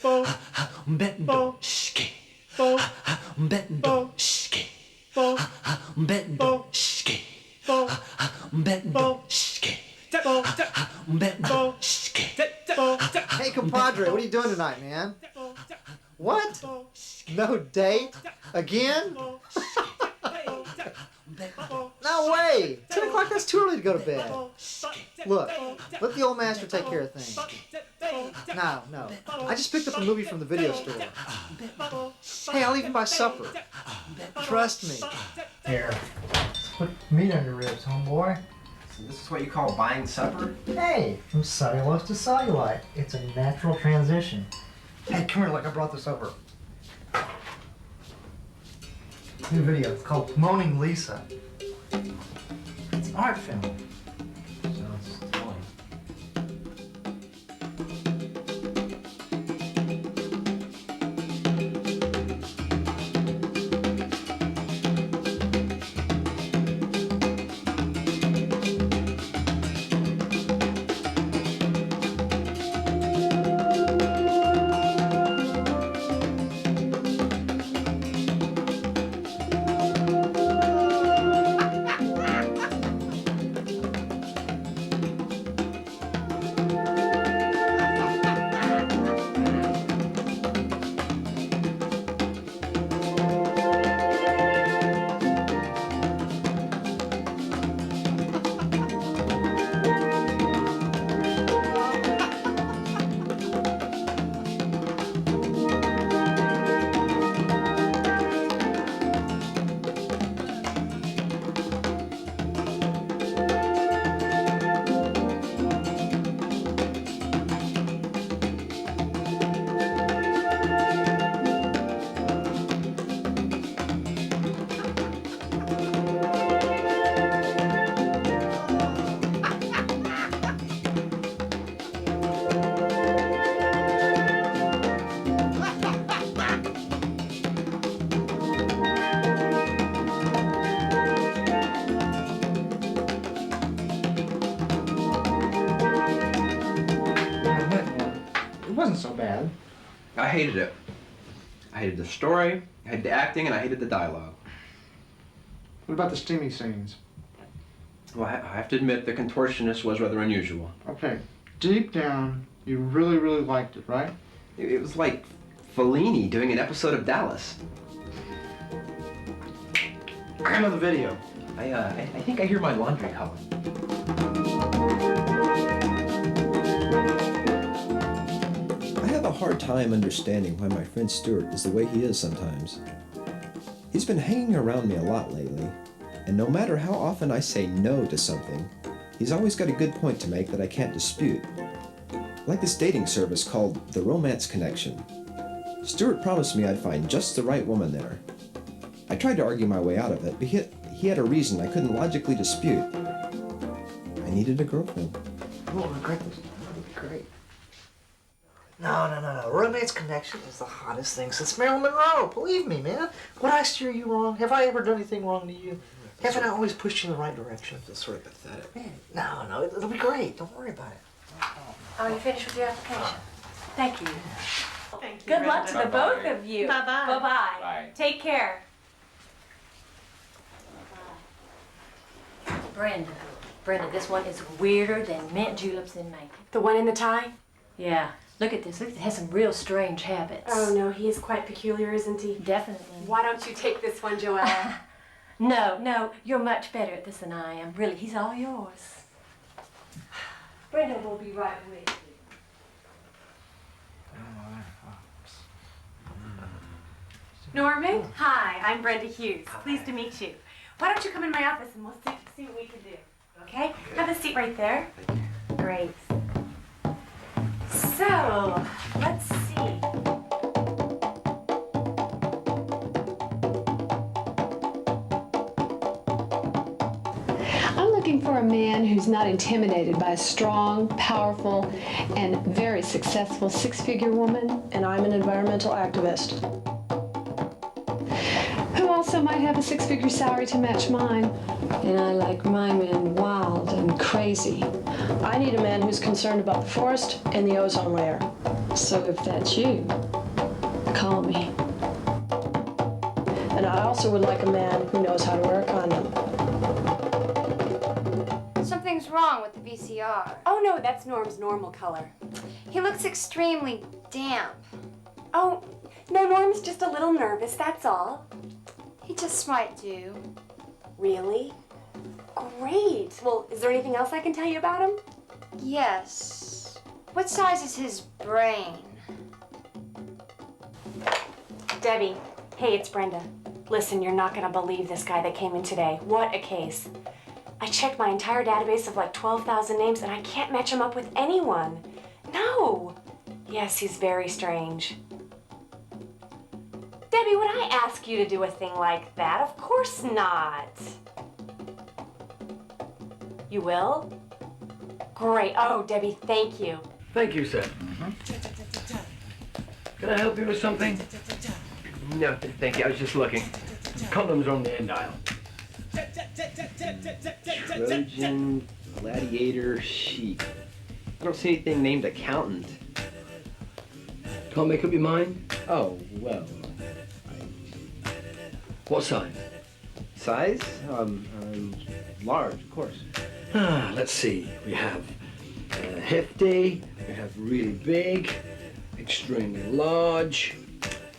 Hey, compadre, what are you doing tonight, man? What? No date? Again? No way! 10 o'clock, that's too early to go to bed. Look, let the old master take care of things. No. I just picked up a movie from the video store. Hey, I'll even buy supper. Trust me. Here, put meat on your ribs, homeboy. So this is what you call buying supper? Hey, from cellulose to cellulite. It's a natural transition. Hey, come here, look, I brought this over. New video, it's called Moaning Lisa. It's an art film. Sounds thrilling. So bad. I hated it. I hated the story, I hated the acting, and I hated the dialogue. What about the steamy scenes? Well, I have to admit the contortionist was rather unusual. Okay, deep down, you really, really liked it, right? It was like Fellini doing an episode of Dallas. I know the video. I think I hear my laundry calling. I have a hard time understanding why my friend Stuart is the way he is sometimes. He's been hanging around me a lot lately, and no matter how often I say no to something, he's always got a good point to make that I can't dispute. Like this dating service called The Romance Connection. Stuart promised me I'd find just the right woman there. I tried to argue my way out of it, but he had a reason I couldn't logically dispute. I needed a girlfriend. You won't regret this. That'll be great. No. Romance Connection is the hottest thing since Marilyn Monroe. Believe me, man. Would I steer you wrong? Have I ever done anything wrong to you? Haven't I always pushed you in the right direction? That's sort of pathetic. Man, no, it'll be great. Don't worry about it. Oh, you finished with your application? Thank you. Thank you. Good luck to the both of you. Bye-bye. Bye-bye. Bye. Take care. Brenda, this one is weirder than mint juleps in Macon. The one in the tie? Yeah. Look at this. Look, it has some real strange habits. Oh, no, he is quite peculiar, isn't he? Definitely. Why don't you take this one, Joella? No, you're much better at this than I am. Really, he's all yours. Brenda will be right with you. Norman? Hi, I'm Brenda Hughes. Pleased to meet you. Why don't you come in my office and we'll see what we can do, okay? Have a seat right there. Great. So, let's see. I'm looking for a man who's not intimidated by a strong, powerful, and very successful six-figure woman. And I'm an environmental activist. Who also might have a six-figure salary to match mine. And I like my men wild and crazy. I need a man who's concerned about the forest and the ozone layer. So if that's you, call me. And I also would like a man who knows how to wear a condom. Something's wrong with the VCR. Oh no, that's Norm's normal color. He looks extremely damp. Oh, no, Norm's just a little nervous, that's all. He just might do. Really? Great. Well, is there anything else I can tell you about him? Yes. What size is his brain? Debbie, hey, it's Brenda. Listen, you're not gonna believe this guy that came in today. What a case. I checked my entire database of like 12,000 names and I can't match him up with anyone. No. Yes, he's very strange. Debbie, would I ask you to do a thing like that? Of course not. You will? Great. Oh, Debbie, thank you. Thank you, sir. Can I help you with something? No, thank you. I was just looking. Condoms are on the end aisle. Trojan, gladiator, sheep. I don't see anything named accountant. Can't make up your mind? Oh, well. What size? Size? Large, of course. Let's see. We have hefty, we have really big, extremely large,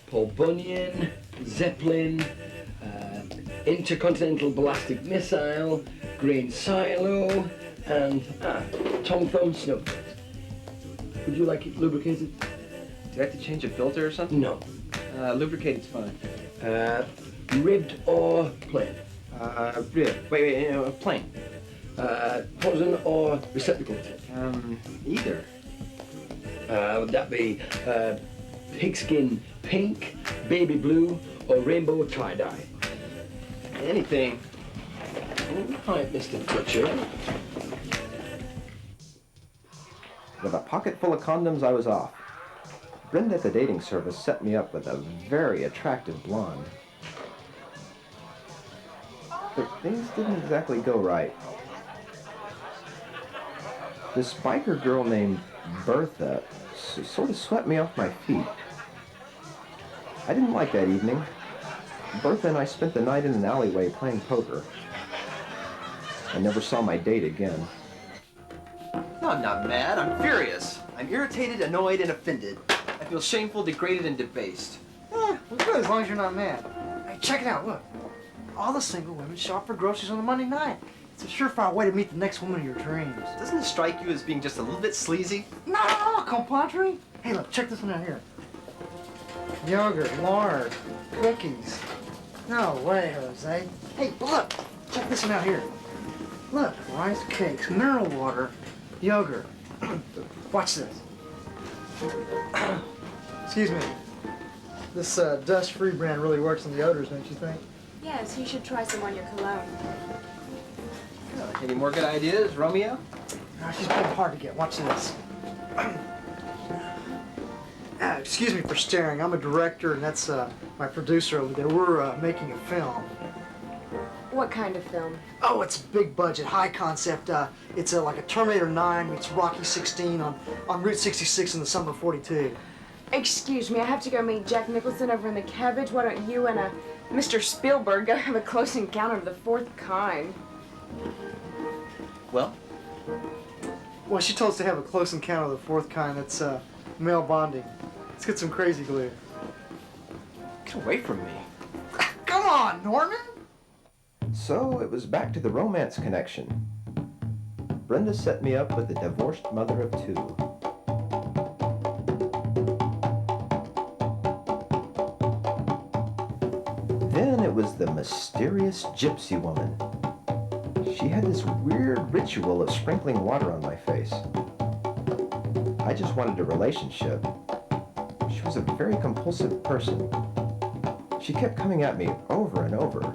Paul Bunyan, Zeppelin, intercontinental ballistic missile, grain silo, and Tom Thumb snowflakes. Would you like it lubricated? Do I have to change a filter or something? No. Lubricated's fine. Ribbed or plain? Rib. Wait, plain. Poison or receptacle? Either. Would that be pigskin pink, baby blue, or rainbow tie-dye? Anything. Hi, Mr. Butcher. With a pocket full of condoms, I was off. Brenda at the dating service set me up with a very attractive blonde. But things didn't exactly go right. This biker girl named Bertha sort of swept me off my feet. I didn't like that evening. Bertha and I spent the night in an alleyway playing poker. I never saw my date again. No, I'm not mad. I'm furious. I'm irritated, annoyed, and offended. I feel shameful, degraded, and debased. Well, good, as long as you're not mad. Hey, check it out, look. All the single women shop for groceries on a Monday night. It's a surefire way to meet the next woman of your dreams. Doesn't it strike you as being just a little bit sleazy? No, compadre. Hey, look, check this one out here. Yogurt, lard, cookies. No way, Jose. Hey, look, check this one out here. Look, rice cakes, mineral water, yogurt. Watch this. Excuse me. This dust-free brand really works on the odors, don't you think? Yes, you should try some on your cologne. Any more good ideas, Romeo? No, she's pretty hard to get. Watch this. Excuse me for staring. I'm a director, and that's my producer over there. We're making a film. What kind of film? Oh, it's big budget, high concept. It's like a Terminator 9 meets Rocky 16 on Route 66 in the summer of '42. Excuse me, I have to go meet Jack Nicholson over in the cabbage. Why don't you and Mr. Spielberg go have a close encounter of the fourth kind? Well, she told us to have a close encounter of the fourth kind. That's male bonding. Let's get some crazy glue. Get away from me. Come on, Norman! So it was back to the romance connection. Brenda set me up with a divorced mother of two. Then it was the mysterious gypsy woman. She had this weird ritual of sprinkling water on my face. I just wanted a relationship. She was a very compulsive person. She kept coming at me over and over.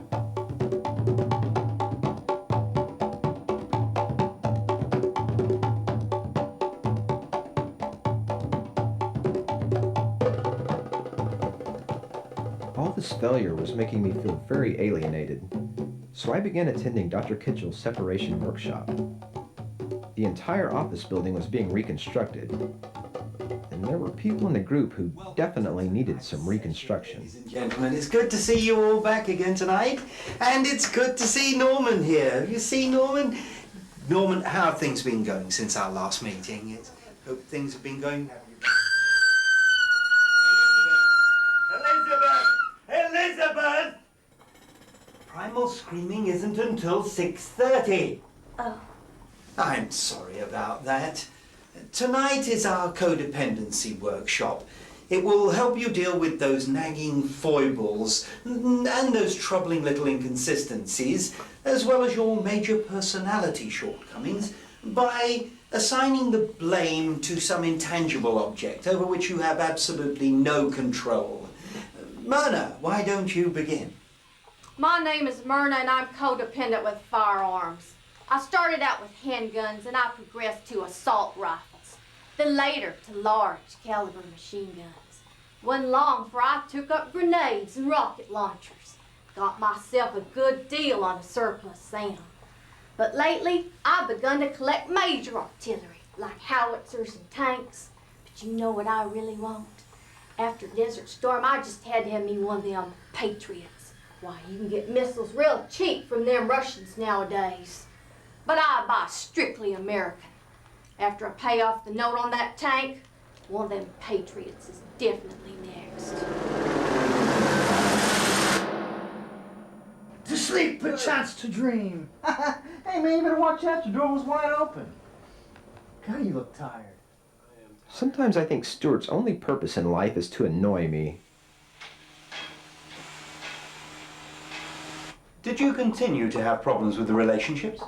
All this failure was making me feel very alienated, so I began attending Dr. Kitchell's separation workshop. The entire office building was being reconstructed, and and there were people in the group who definitely needed some reconstruction. Ladies and gentlemen, it's good to see you all back again tonight, and it's good to see Norman here. Have you seen Norman? Norman, how have things been going since our last meeting? Hope things have been going... Elizabeth! Primal screaming isn't until 6:30. Oh. I'm sorry about that. Tonight is our codependency workshop. It will help you deal with those nagging foibles and those troubling little inconsistencies, as well as your major personality shortcomings, by assigning the blame to some intangible object over which you have absolutely no control. Myrna, why don't you begin? My name is Myrna and I'm codependent with firearms. I started out with handguns and I progressed to assault rifles, then later to large caliber machine guns. Wasn't long before I took up grenades and rocket launchers. Got myself a good deal on a surplus Sam. But lately, I've begun to collect major artillery, like howitzers and tanks. But you know what I really want? After Desert Storm, I just had to have me one of them Patriots. Why, you can get missiles real cheap from them Russians nowadays. But I buy strictly American. After I pay off the note on that tank, one of them Patriots is definitely next. To sleep, perchance to dream. Hey man, you better watch out, the door was wide open. God, you look tired. Sometimes I think Stuart's only purpose in life is to annoy me. Did you continue to have problems with the relationships?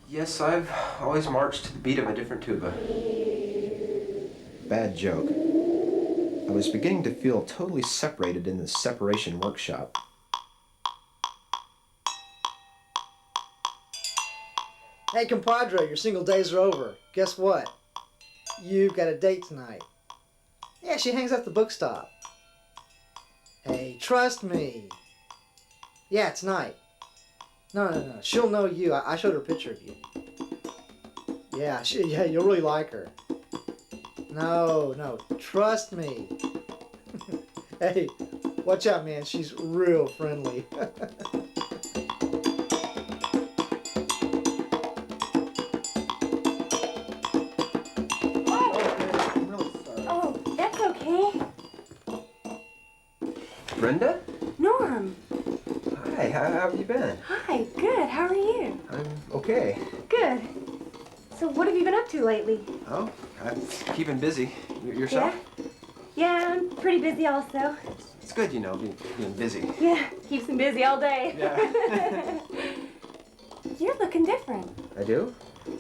Yes, I've always marched to the beat of a different tuba. Bad joke. I was beginning to feel totally separated in the separation workshop. Hey, compadre, your single days are over. Guess what? You've got a date tonight. Yeah, she hangs out the book stop. Hey, trust me. Yeah, tonight. No. She'll know you. I showed her a picture of you. Yeah, you'll really like her. No, trust me. Hey, watch out, man. She's real friendly. Oh, that's okay. Brenda? Norm. Hi, how have you been? Hi, good. How are you? I'm okay. Good. So what have you been up to lately? Oh, I'm keeping busy. Yourself? Yeah, I'm pretty busy also. It's good, you know, being busy. Yeah, keeps me busy all day. Yeah. You're looking different. I do?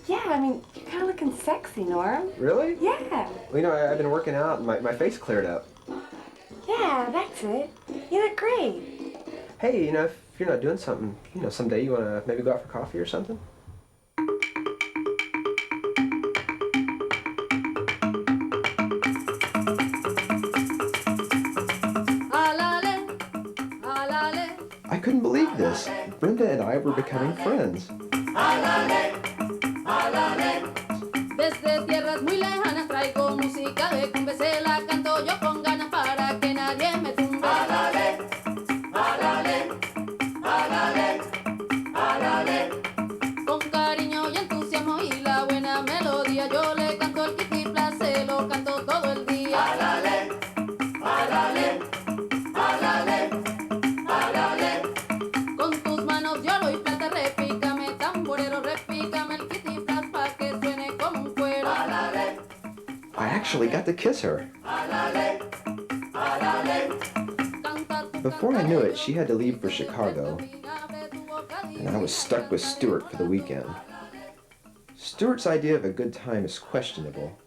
Yeah, I mean, you're kind of looking sexy, Norm. Really? Yeah. Well, you know, I've been working out and my face cleared up. Yeah, that's it. You look great. Hey, you know, if you're not doing something, you know, someday you want to maybe go out for coffee or something? I couldn't believe this. Brenda and I were becoming friends. Desde tierras muy lejanas traigo música de cumbia, se la canto yo con ganas para que nadie me tumbe. Alale, alale, alale, alale. Con cariño y entusiasmo y la buena melodía yo le canto el kitipla, se lo canto todo el día. Alale, alale, alale, alale. Con tus manos yo lo y plata, repícame tamborero, repícame el kitipla pa' que suene como un cuero. Alale. I actually got to kiss her. Before I knew it, she had to leave for Chicago, and I was stuck with Stuart for the weekend. Stuart's idea of a good time is questionable.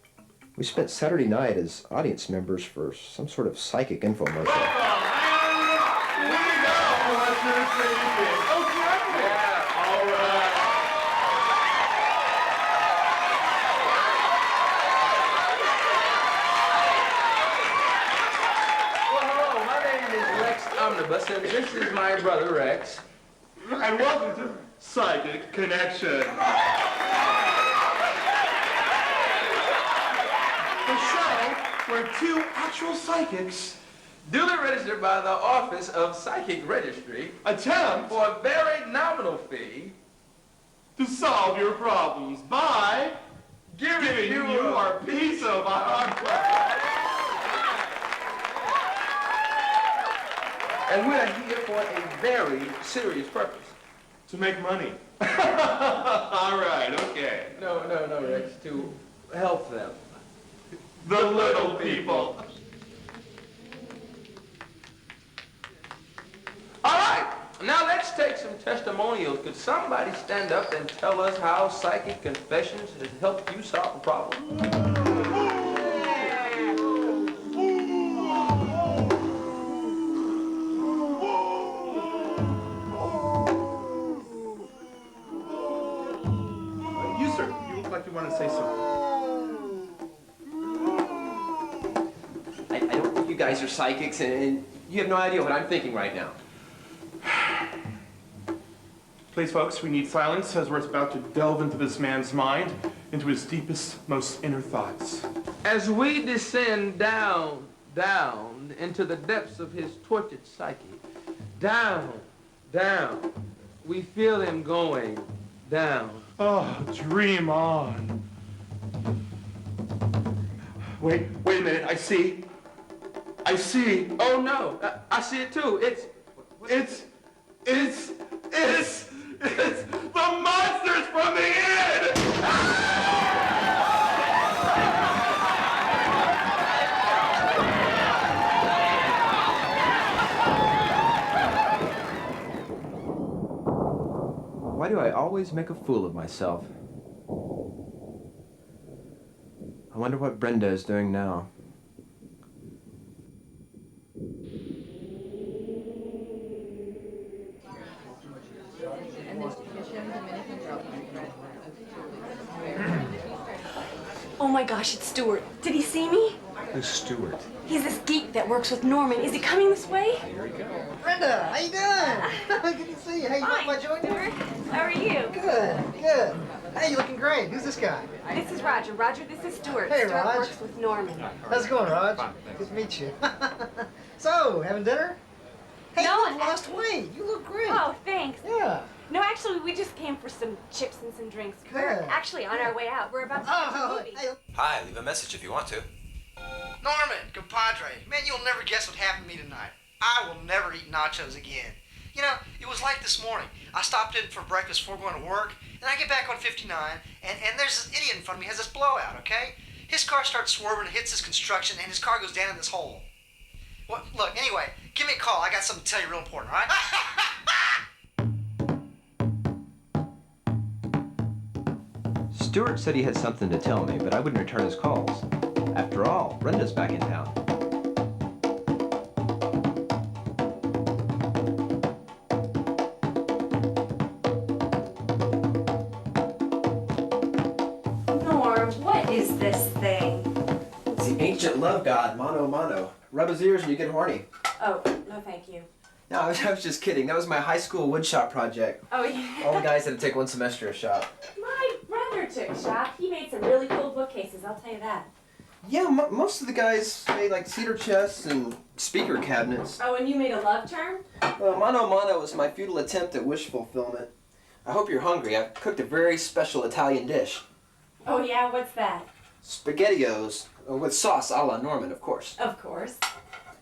We spent Saturday night as audience members for some sort of psychic infomercial. Omnibus, and this is my brother Rex. And welcome to Psychic Connection. The show where two actual psychics duly registered by the Office of Psychic Registry attempt for a very nominal fee to solve your problems by giving you a piece of our brain. And we're here for a very serious purpose. To make money. All right, okay. No, Rex, to help them. The little people. All right, now let's take some testimonials. Could somebody stand up and tell us how Psychic Confessions has helped you solve a problem? You, sir, you look like you want to say something. I don't think you guys are psychics, and you have no idea what I'm thinking right now. Please, folks, we need silence as we're about to delve into this man's mind, into his deepest, most inner thoughts. As we descend down into the depths of his tortured psyche, down, we feel him going down. Oh, dream on. Wait a minute, I see. Oh no, I see it too. It's the monsters from the inn! Why do I always make a fool of myself? I wonder what Brenda is doing now. Oh my gosh, it's Stuart. Did he see me? Who's Stuart? He's this geek that works with Norman. Is he coming this way? Here we go. Brenda, how you doing? Good to see you. Hey, you mind if I join you? How are you? Good. Hey, you looking great. Who's this guy? This is Roger. Roger, this is Stuart. Hey, Stuart Raj. works with Norman. How's it going, Raj? Good to meet you. So, having dinner? Hey, No, you've lost weight. You look great. Oh, thanks. Yeah. No, actually, we just came for some chips and some drinks. We're Good. actually on our way out. We're about to watch a movie. Hi, leave a message if you want to. Norman, compadre, man, you'll never guess what happened to me tonight. I will never eat nachos again. You know, it was like this morning. I stopped in for breakfast before going to work, and I get back on 59, and there's this idiot in front of me has this blowout, okay? His car starts swerving and hits this construction, and his car goes down in this hole. Well, look, anyway, give me a call. I got something to tell you real important, all right? Stuart said he had something to tell me, but I wouldn't return his calls. After all, Brenda's back in town. Norm, what is this thing? It's the ancient love god, Mano Mano. Rub his ears and you get horny. Oh, no thank you. No, I was just kidding. That was my high school woodshop project. Oh, yeah. All the guys had to take one semester of shop. My brother took shop. He made some really cool bookcases, I'll tell you that. Yeah, most of the guys made like cedar chests and speaker cabinets. Oh, and you made a love charm? Mano Mano was my futile attempt at wish fulfillment. I hope you're hungry. I've cooked a very special Italian dish. Oh, yeah? What's that? SpaghettiOs, with sauce a la Norman, of course. Of course.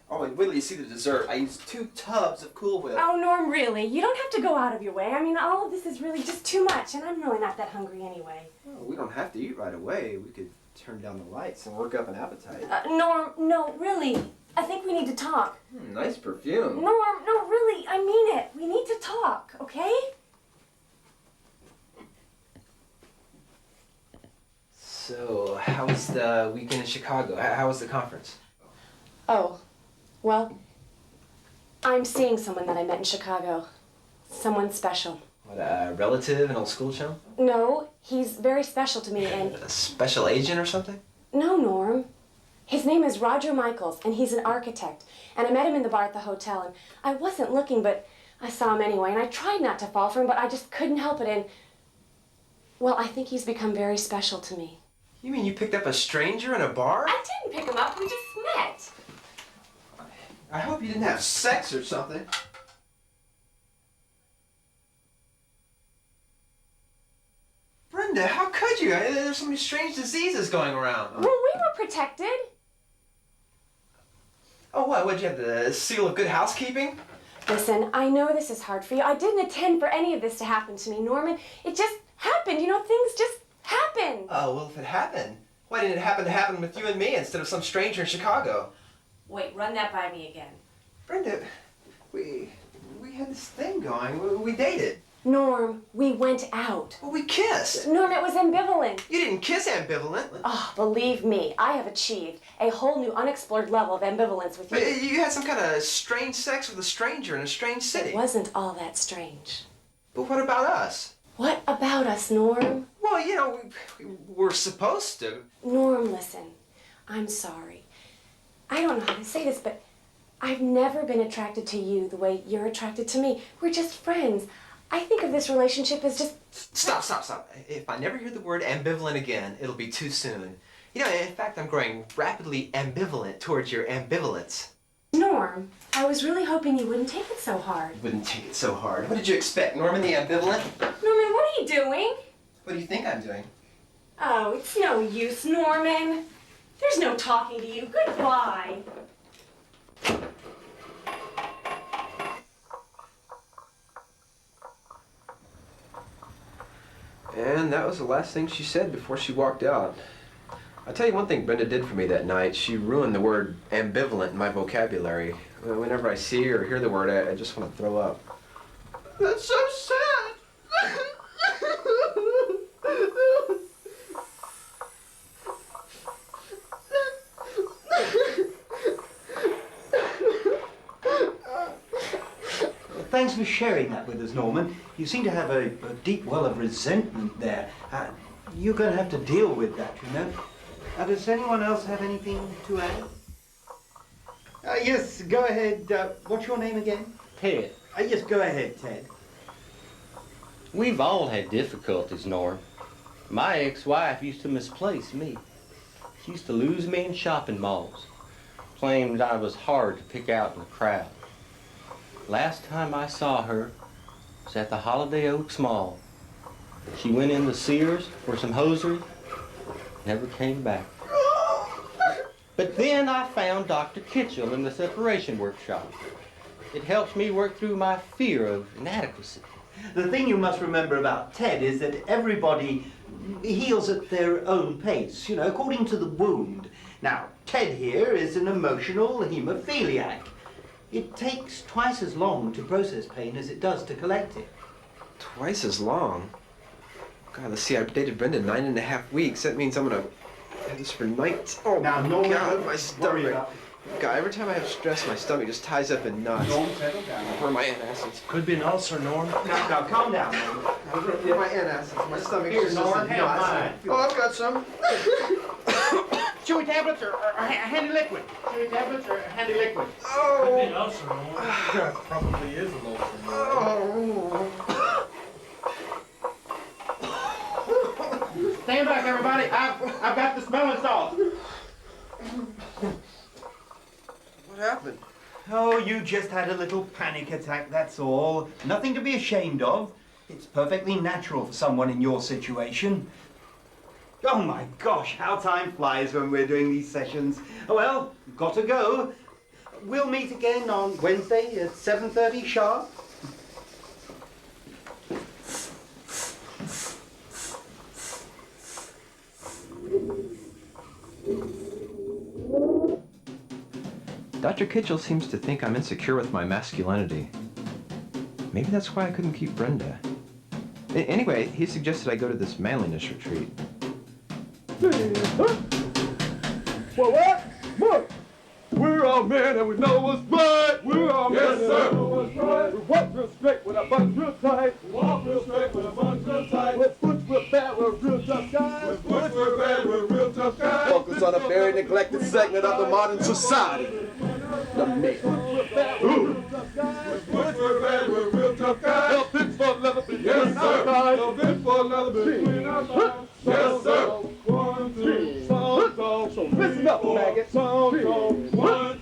Oh, and wait till you see the dessert. I used 2 tubs of Cool Whip. Oh, Norm, really? You don't have to go out of your way. I mean, all of this is really just too much, and I'm really not that hungry anyway. Well, we don't have to eat right away. We could turn down the lights and work up an appetite. Norm, no, really. I think we need to talk. Nice perfume. Norm, no, really, I mean it. We need to talk, okay? So, how was the weekend in Chicago? How was the conference? Oh, well, I'm seeing someone that I met in Chicago. Someone special. What, a relative, an old school chum? No, he's very special to me, and... A special agent or something? No, Norm. His name is Roger Michaels, and he's an architect. And I met him in the bar at the hotel, and I wasn't looking, but I saw him anyway, and I tried not to fall for him, but I just couldn't help it, and... Well, I think he's become very special to me. You mean you picked up a stranger in a bar? I didn't pick him up. We just met. I hope you didn't have sex or something. Brenda, how could you? There's so many strange diseases going around. Well, we were protected. Oh, what? What'd you have, the seal of good housekeeping? Listen, I know this is hard for you. I didn't intend for any of this to happen to me, Norman. It just happened. You know, things just happen. Oh, well, if it happened, why didn't it happen with you and me instead of some stranger in Chicago? Wait, run that by me again. Brenda, we had this thing going. We dated. Norm, we went out. Well, we kissed. Norm, it was ambivalent. You didn't kiss ambivalent. Oh, believe me, I have achieved a whole new unexplored level of ambivalence with you. But you had some kind of strange sex with a stranger in a strange city. It wasn't all that strange. But what about us? What about us, Norm? Well, you know, we were supposed to. Norm, listen, I'm sorry. I don't know how to say this, but I've never been attracted to you the way you're attracted to me. We're just friends. I think of this relationship as just... Stop. If I never hear the word ambivalent again, it'll be too soon. You know, in fact, I'm growing rapidly ambivalent towards your ambivalence. Norm, I was really hoping you wouldn't take it so hard. Wouldn't take it so hard. What did you expect, Norman the ambivalent? Norman, what are you doing? What do you think I'm doing? Oh, it's no use, Norman. There's no talking to you. Goodbye. And that was the last thing she said before she walked out. I'll tell you one thing Brenda did for me that night. She ruined the word ambivalent in my vocabulary. Whenever I see her or hear the word, I just want to throw up. That's so sad. Thanks for sharing that with us, Norman. You seem to have a deep well of resentment there. You're going to have to deal with that, you know. Does anyone else have anything to add? Yes, go ahead. What's your name again? Ted. Yes, go ahead, Ted. We've all had difficulties, Norm. My ex-wife used to misplace me. She used to lose me in shopping malls. Claimed I was hard to pick out in the crowd. Last time I saw her was at the Holiday Oaks Mall. She went into Sears for some hosiery, never came back. But then I found Dr. Kitchell in the separation workshop. It helps me work through my fear of inadequacy. The thing you must remember about Ted is that everybody heals at their own pace, you know, according to the wound. Now, Ted here is an emotional hemophiliac. It takes twice as long to process pain as it does to collect it. Twice as long? God, let's see, I've dated Brenda 9.5 weeks. That means I'm gonna have this for 19... Oh, now, Norman, God, my stomach. God, every time I have stress, my stomach just ties up in knots. Norm, settle down. Where are my antacids? Could be an ulcer, Norm. Now, calm down, Norman. Where are my antacids? My stomach's Here, just... Norman, have mine. Oh, I've got some. Chewy tablets or handy liquid? Chewy tablets or handy liquid? Oh. Could be an ulcer, Norm. Probably is an ulcer, Norm. Oh. Stand back, everybody. I've got the smelling salt. What happened? Oh, you just had a little panic attack, that's all. Nothing to be ashamed of. It's perfectly natural for someone in your situation. Oh my gosh, how time flies when we're doing these sessions. Well, got to go. We'll meet again on Wednesday at 7:30 sharp. Dr. Kitchell seems to think I'm insecure with my masculinity. Maybe that's why I couldn't keep Brenda. Anyway, he suggested I go to this manliness retreat. What? Look! We're all men and we know what's right. We're all men and we know what's right. We walk real straight with our butts real tight. We walk real straight with our butts real tight. With boots real bad, we're real tough guys. With boots real bad, we're real tough guys. Focus on a very neglected segment of the modern society. The men. With boots real bad, we're real tough guys. Hell pits for leather between our thighs. Hell pits for leather between our thighs. Yes, sir. 1, 2, song. So listen up, maggot. Song.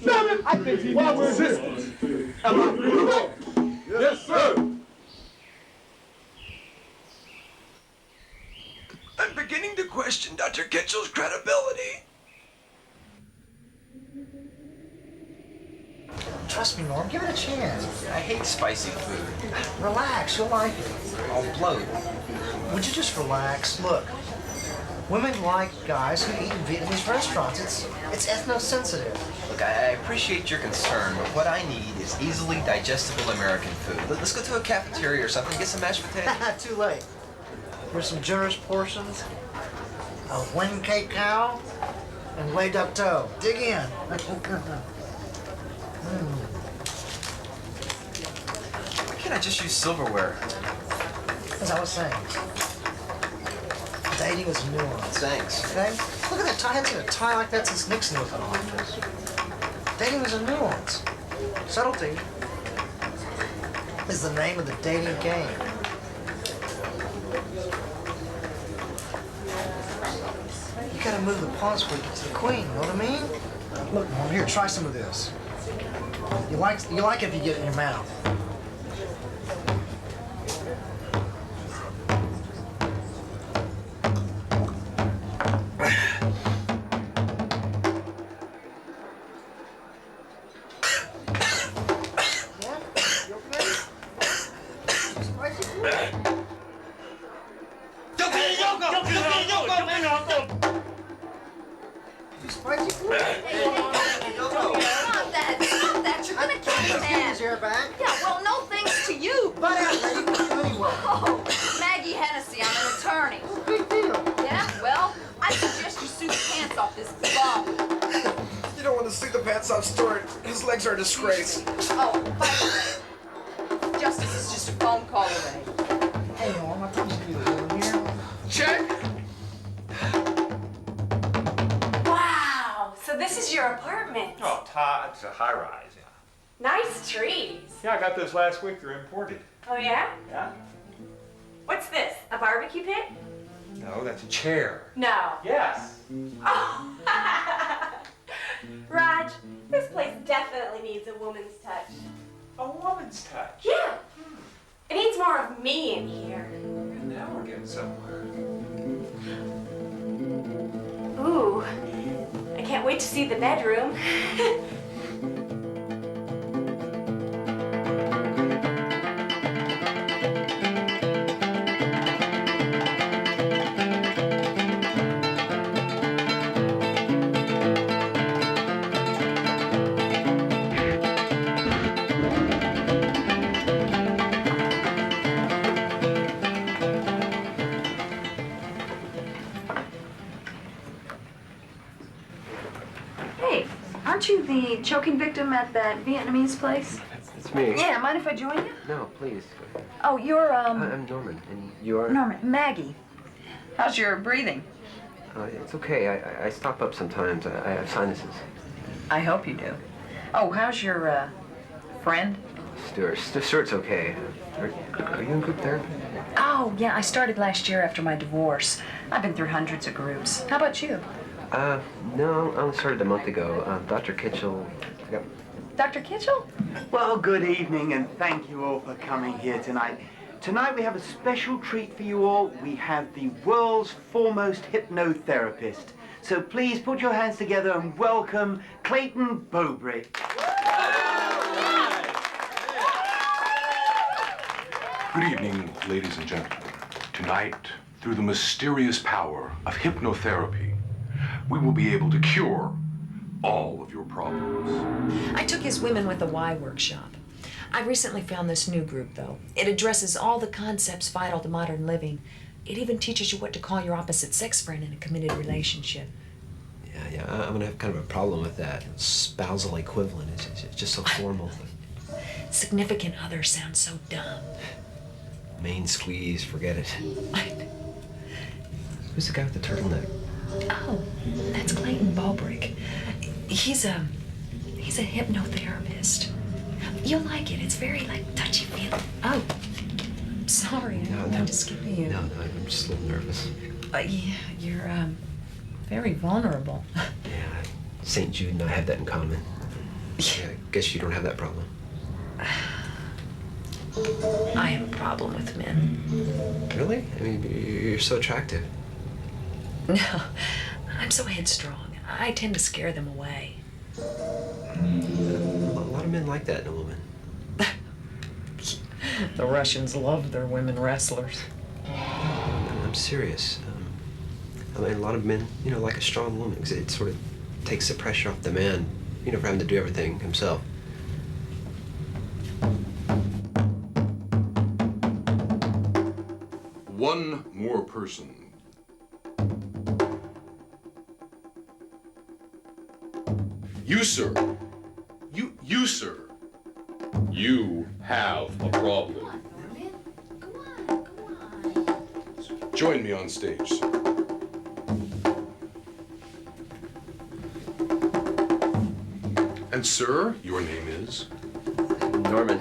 Damn it! I think he needs assistance. Am I correct? Yes, sir. I'm beginning to question Dr. Kitchell's credibility. Trust me, Norm. Give it a chance. I hate spicy food. Relax. You'll like it. I'll bloat. Would you just relax? Look, women like guys who eat in Vietnamese restaurants. It's ethnosensitive. Look, I appreciate your concern, but what I need is easily digestible American food. Let's go to a cafeteria or something, get some mashed potatoes. Too late. Here's some generous portions of Wen Cake Cow and Lait d'Octo. Dig in. Why can't I just use silverware? As I was saying, dating is nuance. Thanks. Okay? Look at that tie. I haven't seen a tie like that since Nixon was in office. Dating is a nuance. Subtlety is the name of the dating game. You gotta move the pawns before you get to the queen, you know what I mean? Look, Mom, here, try some of this. You like it if you get it in your mouth. Are a disgrace. Oh, by the way, Justice is just a phone call away. Hey, Norm, I thought you were here. Check. Wow, so this is your apartment. Oh, it's a high-rise, yeah. Nice trees. Yeah, I got those last week. They're imported. Oh, yeah? Yeah? What's this, a barbecue pit? No, that's a chair. No. Yes. Oh. Raj, this place definitely needs a woman's touch. A woman's touch? Yeah. It needs more of me in here. Now we're getting somewhere. Ooh, I can't wait to see the bedroom. Aren't you the choking victim at that Vietnamese place? It's me. Yeah, mind if I join you? No, please. Oh, you're, I'm Norman, and you are? Norman. Maggie. How's your breathing? It's okay. I stop up sometimes. I have sinuses. I hope you do. Oh, how's your, friend? Stuart. Stuart's okay. Are you in group therapy? Oh, yeah, I started last year after my divorce. I've been through hundreds of groups. How about you? No, I only started a month ago. Dr. Kitchell. Dr. Kitchell? Well, good evening, and thank you all for coming here tonight. Tonight we have a special treat for you all. We have the world's foremost hypnotherapist. So please put your hands together and welcome Clayton Bowbry. Good evening, ladies and gentlemen. Tonight, through the mysterious power of hypnotherapy, we will be able to cure all of your problems. I took his Women with a Y workshop. I recently found this new group, though. It addresses all the concepts vital to modern living. It even teaches you what to call your opposite sex friend in a committed relationship. Yeah, I'm gonna have kind of a problem with that. Spousal equivalent. It's just so formal. Significant other sounds so dumb. Main squeeze, forget it. Who's the guy with the turtleneck? Oh, that's Clayton Bowbry. He's a hypnotherapist. You'll like it. It's very, touchy-feely. Oh, sorry. I don't mean to scare you. No, I'm just a little nervous. Yeah, you're, very vulnerable. Yeah, St. Jude and I have that in common. Yeah, I guess you don't have that problem. I have a problem with men. Really? I mean, you're so attractive. No, I'm so headstrong. I tend to scare them away. A lot of men like that in a woman. The Russians love their women wrestlers. I'm serious. I mean, a lot of men, like a strong woman, because it sort of takes the pressure off the man, for having to do everything himself. One more person. You, sir. You, sir. You have a problem. Join me on stage, sir. And sir, your name is? Norman.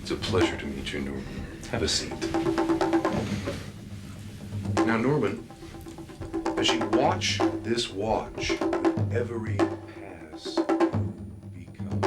It's a pleasure to meet you, Norman. Have a seat. Now, Norman, as you watch this watch, with every pass you become.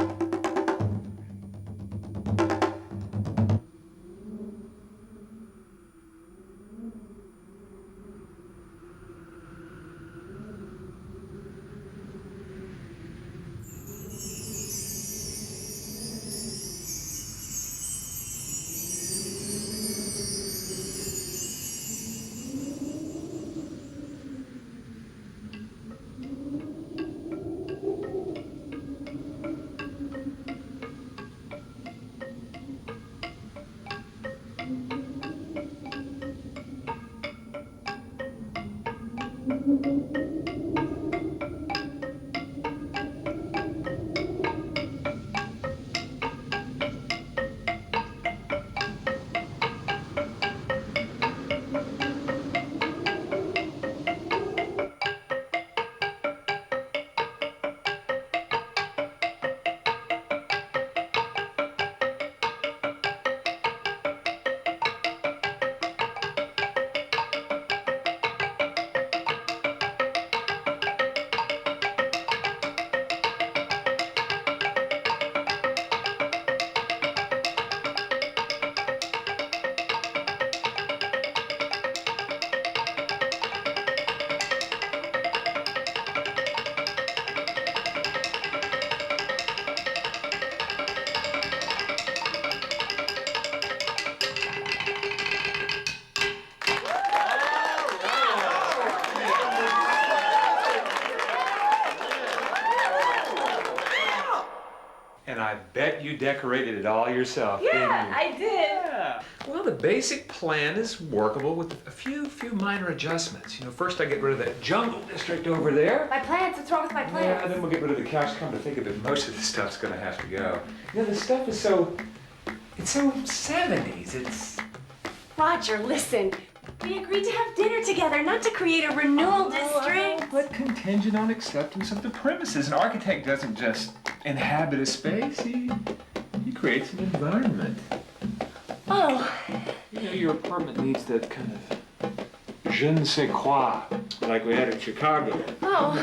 And I bet you decorated it all yourself, didn't you? I did. Yeah. Well, the basic plan is workable with a few minor adjustments. First I get rid of that jungle district over there. My plants, what's wrong with my plants? Yeah, then we'll get rid of the couch. Come to think of it, most of the stuff's gonna have to go. The stuff is it's so 70s. It's... Roger, listen. We agreed to have dinner together, not to create a renewal district. But contingent on acceptance of the premises. An architect doesn't just inhabit a space, he creates an environment. Oh. Your apartment needs that kind of je ne sais quoi, like we had in Chicago. Oh.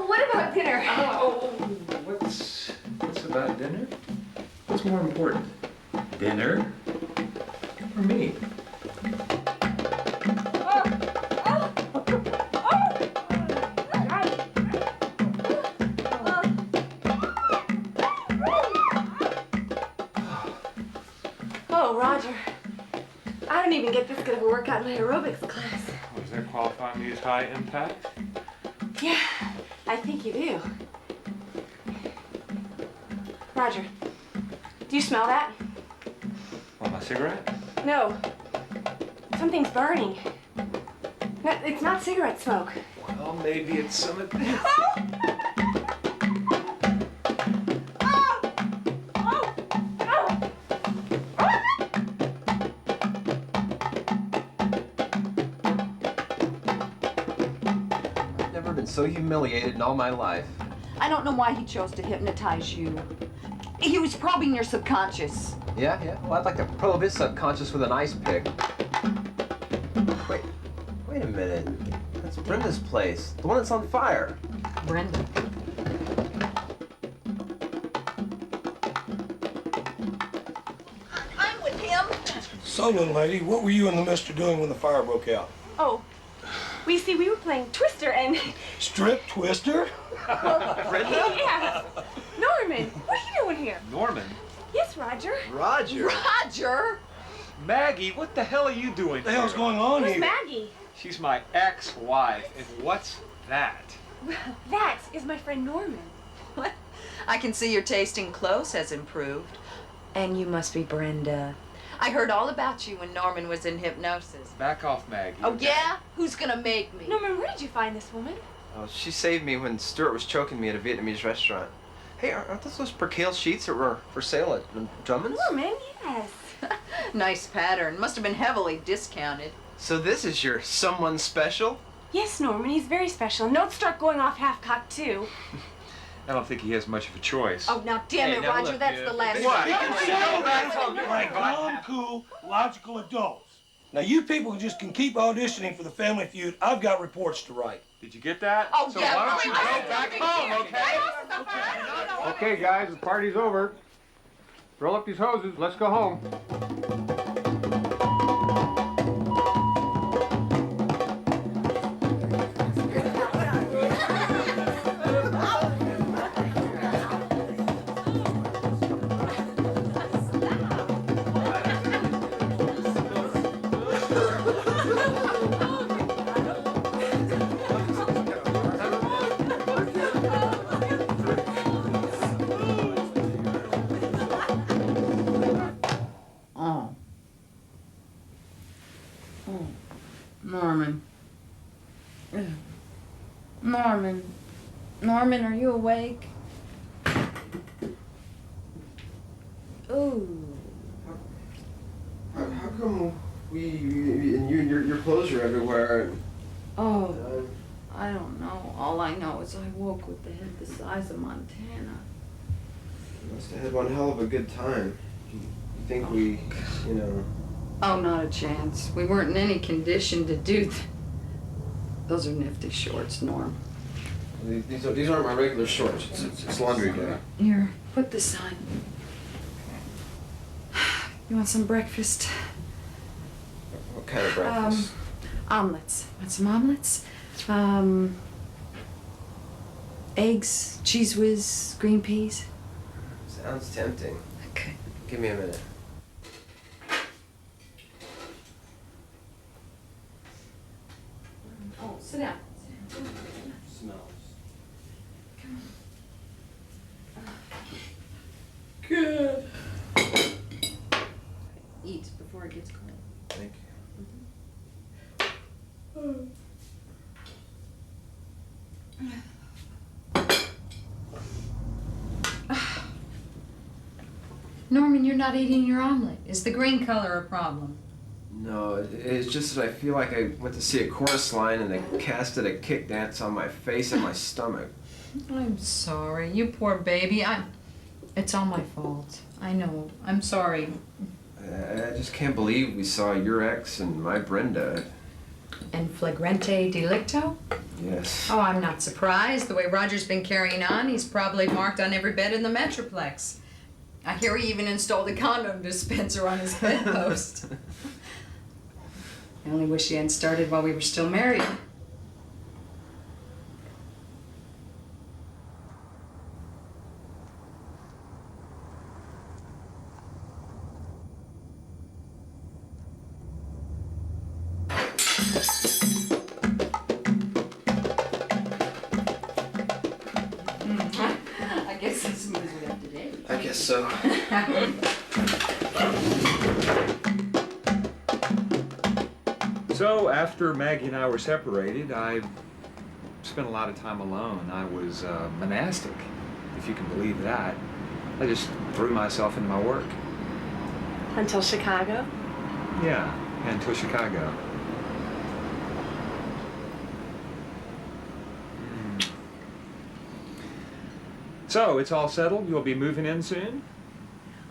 What about dinner? What's about dinner? What's more important? Dinner or me? Oh, Roger. I don't even get this good of a workout in my aerobics class. Does that qualify me as high impact? Yeah, I think you do. Roger, do you smell that? What, my cigarette? No. Something's burning. No, it's not cigarette smoke. Well, maybe it's some of this. I've never been so humiliated in all my life. I don't know why he chose to hypnotize you. He was probing your subconscious. Yeah? Well, I'd like to probe his subconscious with an ice pick. Wait a minute. That's Brenda's place. The one that's on fire. Brenda. I'm with him. So, little lady, what were you and the mister doing when the fire broke out? Oh, we were playing Twister and... Strip twister? Brenda? Yeah. Norman, what are you doing here? Norman? Yes, Roger. Roger? Roger? Maggie, what the hell are you doing What the hell's going on Who's here? Maggie? She's my ex-wife, and what's that? Well, that is my friend Norman. What? I can see your taste in clothes has improved. And you must be Brenda. I heard all about you when Norman was in hypnosis. Back off, Maggie. Oh, yeah? Who's gonna make me? Norman, where did you find this woman? Oh, she saved me when Stuart was choking me at a Vietnamese restaurant. Hey, aren't those percale sheets that were for sale at Drummond's? Norman, yes. Nice pattern. Must have been heavily discounted. So this is your someone special? Yes, Norman, he's very special. Notes start going off half-cocked, too. I don't think he has much of a choice. Oh, now damn it, now Roger, look, that's yeah. the last What? Like calm, cool, logical adults. Now, you people just can keep auditioning for the Family Feud. I've got reports to write. Did you get that? Oh, so yeah, why don't you really? go back home, okay? Okay, guys, the party's over. Roll up these hoses. Let's go home. Norman. Norman. Norman, are you awake? Ooh. How come and your clothes are everywhere? Oh, I don't know. All I know is I woke with the head the size of Montana. You must have had one hell of a good time. You think we, you know... Oh, not a chance. We weren't in any condition to do Those are nifty shorts, Norm. These aren't my regular shorts. It's laundry day. Here, put this on. You want some breakfast? What kind of breakfast? Omelets. Want some omelets? Eggs, cheese whiz, green peas. Sounds tempting. Okay. Give me a minute. Oh, sit down. Smells. Good. Eat before it gets cold. Thank Norman, you're not eating your omelet. Is the green color a problem? No, it's just that I feel like I went to see a chorus line and they casted a kick dance on my face and my stomach. I'm sorry. You poor baby. It's all my fault. I know. I'm sorry. I just can't believe we saw your ex and my Brenda. And flagrante delicto? Yes. Oh, I'm not surprised. The way Roger's been carrying on, he's probably marked on every bed in the Metroplex. I hear he even installed a condom dispenser on his bedpost. I only wish he hadn't started while we were still married. I guess this moves it up to date. I guess so. So, after Maggie and I were separated, I spent a lot of time alone. I was monastic, if you can believe that. I just threw myself into my work. Until Chicago? Yeah, until Chicago. So, it's all settled? You'll be moving in soon?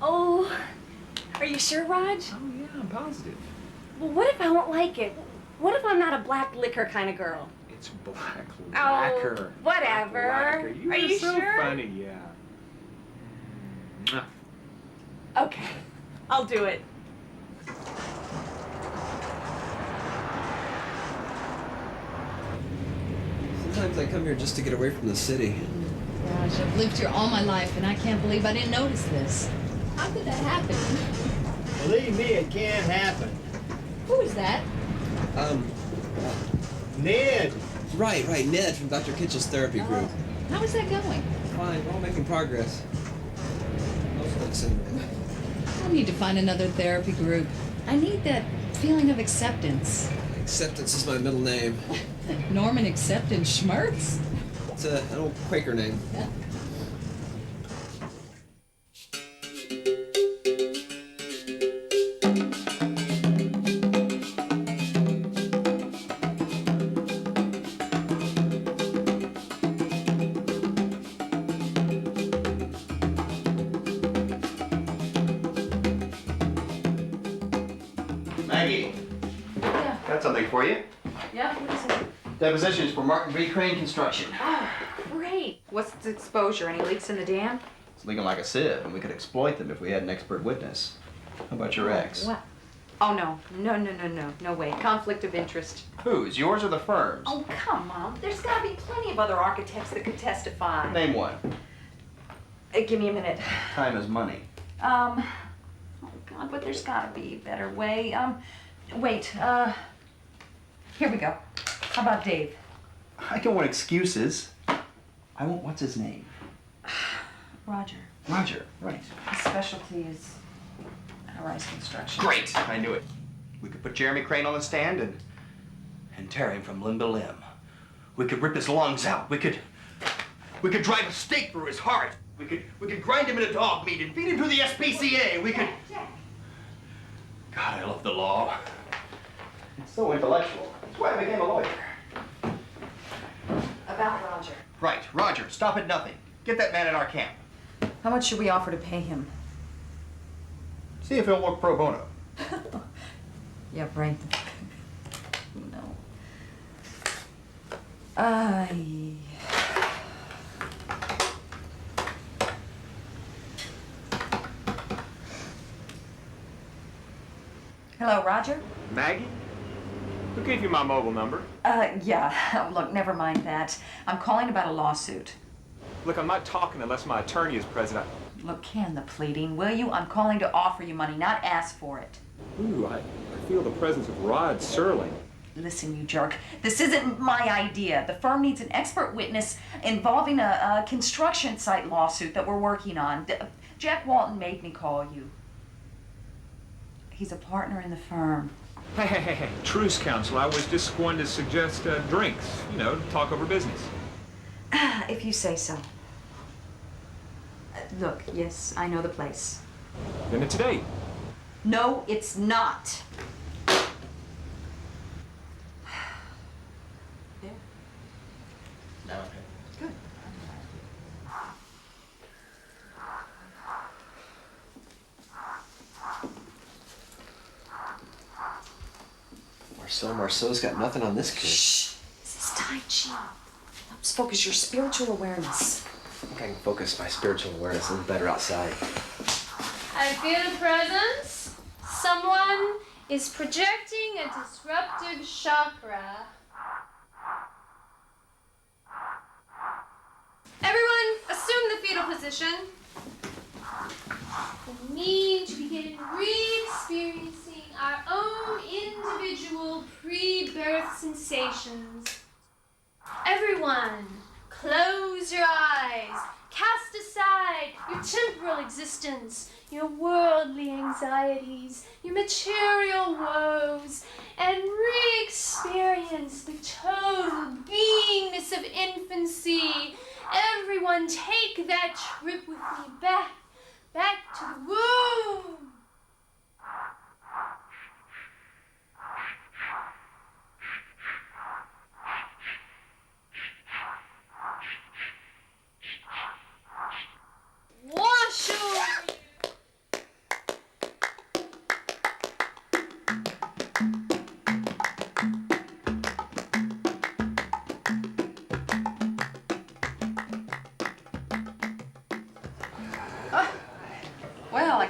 Oh, are you sure, Raj? Oh, yeah, I'm positive. Well, what if I won't like it? What if I'm not a black liquor kind of girl? It's black Oh, lacquer. whatever. Black lacquer. Are you so sure? funny, yeah. Mwah. Okay, I'll do it. Sometimes I come here just to get away from the city. Gosh, I've lived here all my life, and I can't believe I didn't notice this. How could that happen? Believe me, it can't happen. Who is that? Ned. Right, Ned from Dr. Kitchell's therapy group. How is that going? Fine, we're all making progress. Most of us anyway. I need to find another therapy group. I need that feeling of acceptance. Acceptance is my middle name. Norman Acceptance Schmertz? It's an old Quaker name. Maggie, Yeah. got something for you. Yeah, what is it? Depositions for Martin V. Crane Construction. Oh, great. What's its exposure? Any leaks in the dam? It's leaking like a sieve, and we could exploit them if we had an expert witness. How about your ex? What? Oh, no. No way. Conflict of interest. Whose? Yours or the firm's? Oh, come on. There's got to be plenty of other architects that could testify. Name one. Give me a minute. Time is money. Oh, God, but there's got to be a better way. Wait. Here we go. How about Dave? I don't want excuses. I want what's his name? Roger. Roger, right. His specialty is high-rise construction. Great! I knew it. We could put Jeremy Crane on the stand and tear him from limb to limb. We could rip his lungs out. We could drive a stake through his heart. We could grind him into dog meat and feed him to the SPCA. We could. God, I love the law. It's so intellectual. That's why I became a lawyer. About Roger. Right, Roger. Stop at nothing. Get that man in our camp. How much should we offer to pay him? See if he'll work pro bono. Yeah, right. No. Hello, Roger? Maggie? Who gave you my mobile number? Yeah. Look, never mind that. I'm calling about a lawsuit. Look, I'm not talking unless my attorney is present. Look, can the pleading, will you? I'm calling to offer you money, not ask for it. Ooh, I feel the presence of Rod Serling. Listen, you jerk. This isn't my idea. The firm needs an expert witness involving a construction site lawsuit that we're working on. Jack Walton made me call you. He's a partner in the firm. Hey. Truce, counsel. I was just going to suggest drinks, to talk over business. If you say so. Look, yes, I know the place. Then it's a date. No, it's not. There. No. Good. Marceau's got nothing on this kid. Shh. This is Tai Chi. Helps focus your spiritual awareness. I think I can focus my spiritual awareness a little better outside. I feel a presence. Someone is projecting a disruptive chakra. Everyone, assume the fetal position. We need to begin re-experiencing our own individual pre-birth sensations. Everyone, close your eyes. Cast aside your temporal existence, your worldly anxieties, your material woes, and re-experience the total beingness of infancy. Everyone, take that trip with me back to the womb. Wash over.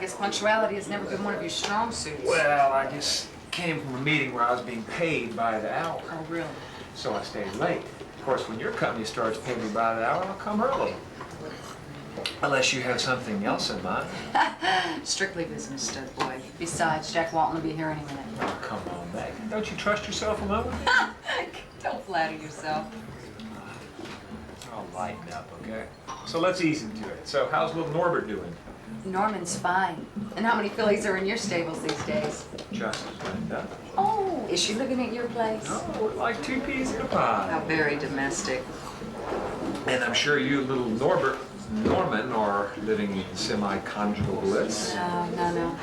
guess punctuality has never been one of your strong suits. Well, I just came from a meeting where I was being paid by the hour. Oh, really? So I stayed late. Of course, when your company starts paying me by the hour, I'll come early. Unless you have something else in mind. Strictly business, stud boy. Besides, Jack Walton will be here any minute. Oh, come on, Meg. Don't you trust yourself a moment? Don't flatter yourself. I'll lighten up, okay? So let's ease into it. So how's little Norbert doing? Norman's fine. And how many fillies are in your stables these days? Just as Linda. Oh, is she living at your place? No, we're like two peas in a pod. How very domestic. And I'm sure you, little Norman, are living in semi-conjugal bliss. No.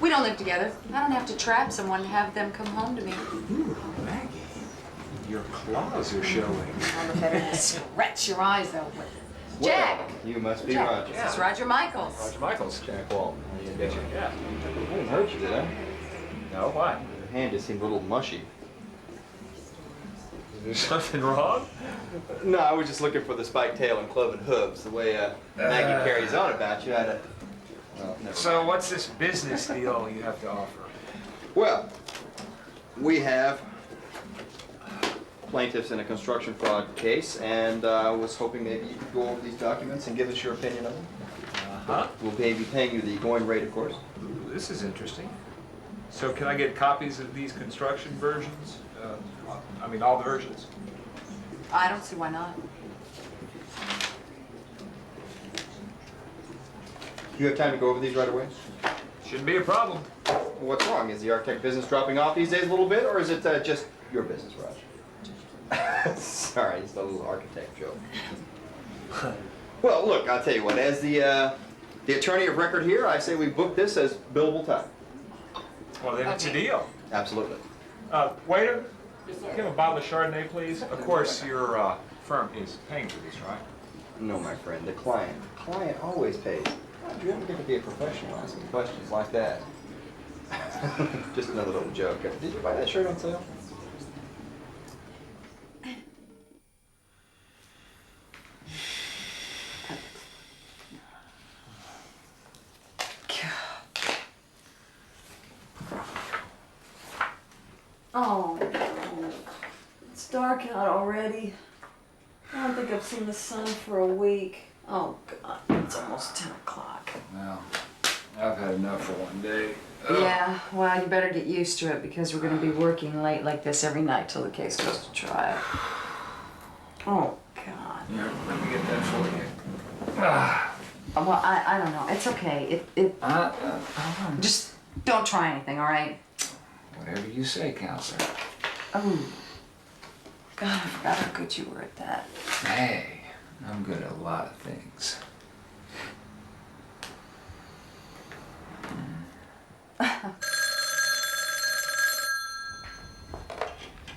We don't live together. I don't have to trap someone to have them come home to me. Ooh, Maggie, your claws are showing. All the better to scratch your eyes open. Jack! You must be Jack. Roger. This is Roger Michaels. Roger Michaels. Jack Walton. How you doing? Yeah. I didn't hurt you, did I? No, why? Your hand just seemed a little mushy. Is there something wrong? No, I was just looking for the spiked tail and cloven hooves. The way Maggie carries on about you, well, never So mind. what's this business deal you have to offer? Well, we have plaintiffs in a construction fraud case, and I was hoping maybe you could go over these documents and give us your opinion of them. Uh-huh. We'll be paying you the going rate, of course. Ooh, this is interesting. So can I get copies of these construction versions? I mean, all the versions? I don't see why not. Do you have time to go over these right away? Shouldn't be a problem. What's wrong? Is the architect business dropping off these days a little bit, or is it just your business, Roger? Sorry, it's a little architect joke. Well, look, I'll tell you what. As the attorney of record here, I say we book this as billable time. Well, then it's a deal. Absolutely. Waiter, give him a bottle of Chardonnay, please. Of course, your firm is paying for these, right? No, my friend, the client. The client always pays. You ever get to be a professional asking questions like that? Just another little joke. Did you buy that shirt on sale? Oh, no. It's dark out already. I don't think I've seen the sun for a week. Oh, God, it's almost 10 o'clock. Well, I've had enough for one day. Yeah, well, you better get used to it because we're going to be working late like this every night till the case goes to trial. Oh, God. Yeah, let me get that for you. Well, I don't know. It's okay. Just don't try anything, all right? Whatever you say, counselor. Oh, God, I forgot how good you were at that. Hey, I'm good at a lot of things.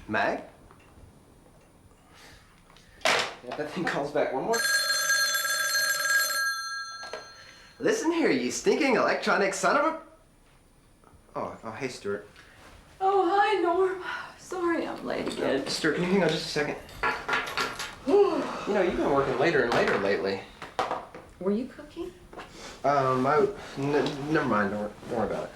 Mag? If that thing calls back one more. Listen here, you stinking electronic son of a... Oh, hey, Stuart. Oh, hi, Norm. Sorry I'm late again. Stuart, can you hang on just a second? You know, you've been working later and later lately. Were you cooking? Never mind, don't worry about it.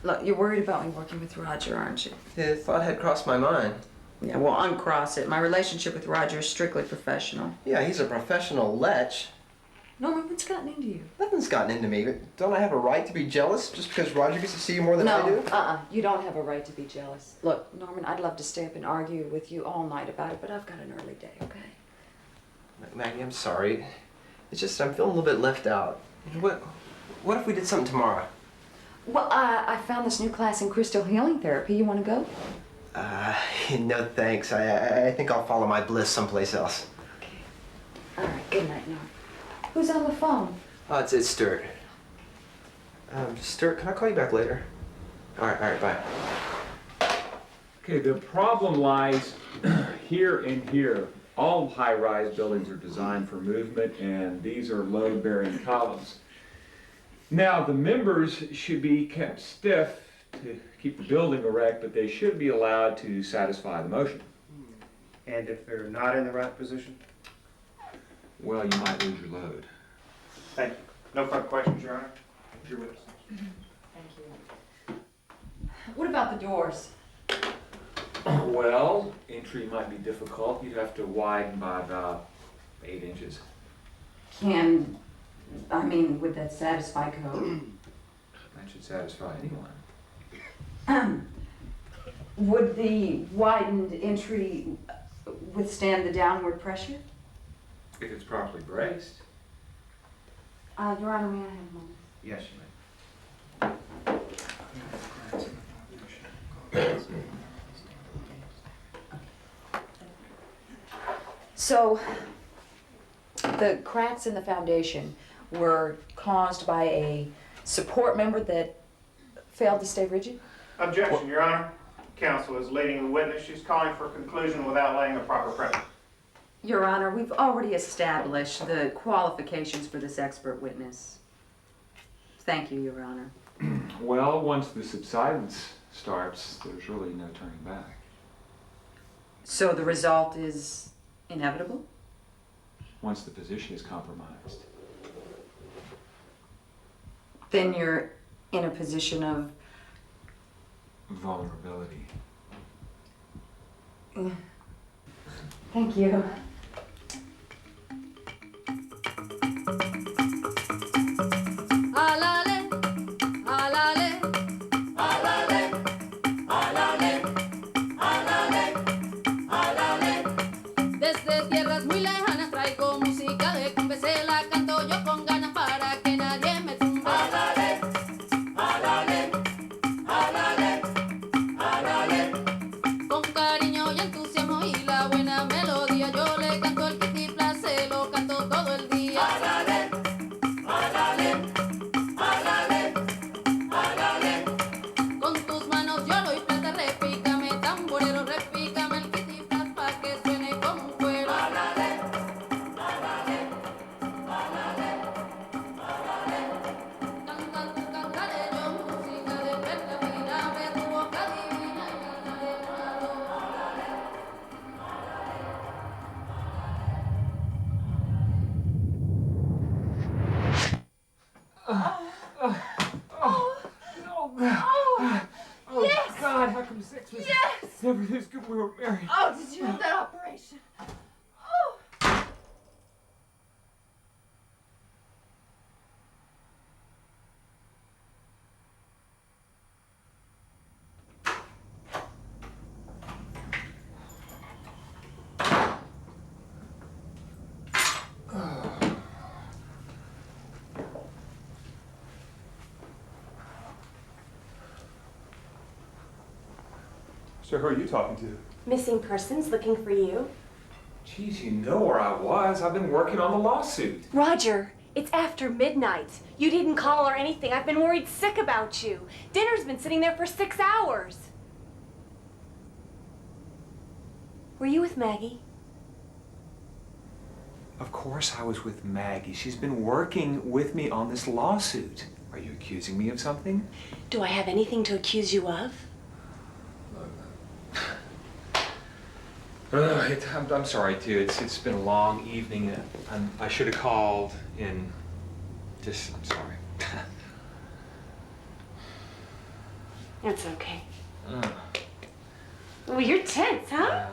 Look, you're worried about me working with Roger, aren't you? The thought had crossed my mind. Yeah, well, uncross it. My relationship with Roger is strictly professional. Yeah, he's a professional lech. Norman, what's gotten into you? Nothing's gotten into me, but don't I have a right to be jealous just because Roger gets to see you more than I do? You don't have a right to be jealous. Look, Norman, I'd love to stay up and argue with you all night about it, but I've got an early day, okay? Maggie, I'm sorry. It's just I'm feeling a little bit left out. What if we did something tomorrow? Well, I found this new class in crystal healing therapy. You want to go? No thanks. I think I'll follow my bliss someplace else. All right, good night, Norm. Who's on the phone? Oh, it's Stuart. Stuart, can I call you back later? All right, bye. Okay, the problem lies here and here. All high-rise buildings are designed for movement, and these are load-bearing columns. Now, the members should be kept stiff to keep the building erect, but they should be allowed to satisfy the motion. And if they're not in the right position? Well, you might lose your load. Thank you. No further questions, Your Honor? your witness. Thank you. What about the doors? Well, entry might be difficult. You'd have to widen by about 8 inches. Would that satisfy code? That should satisfy anyone. Would the widened entry withstand the downward pressure? If it's properly braced. Your Honor, may I have a moment? Yes, you So, the cracks in the foundation were caused by a support member that failed to stay rigid? Objection, Your Honor. Counsel is leading the witness. She's calling for conclusion without laying a proper premise. Your Honor, we've already established the qualifications for this expert witness. Thank you, Your Honor. Well, once the subsidence starts, there's really no turning back. So the result is inevitable? Once the position is compromised. Then you're in a position of Vulnerability. Thank you. Alale, alale, alale, alale, alale, alale. Desde tierras muy lejanas traigo música de cumbia, se la canto yo con ganas para que nadie me tumbe. Alale, alale, alale, alale. Con cariño y entusiasmo y la buena melodía yo le canto el kitipla, se lo canto todo el día. Alale, alale, alale, alale. Con tus manos yo doy plata, repícame tamborero, repícame el kitipla pa' que suene como un cuero. Alale, alale, alale, alale. Canta tu cantarello, música de perla fina, abre tu boca divina y alale, alale, alale. Oh, Yes! God, how come sex was Yes! never this good when we were married? Oh, did you have that operation? Oh. So who are you talking to? Missing persons looking for you. Geez, you know where I was. I've been working on the lawsuit. Roger, it's after midnight. You didn't call or anything. I've been worried sick about you. Dinner's been sitting there for 6 hours. Were you with Maggie? Of course I was with Maggie. She's been working with me on this lawsuit. Are you accusing me of something? Do I have anything to accuse you of? I'm sorry, too. It's been a long evening. I should have called in. I'm sorry. It's okay. Well, you're tense, huh?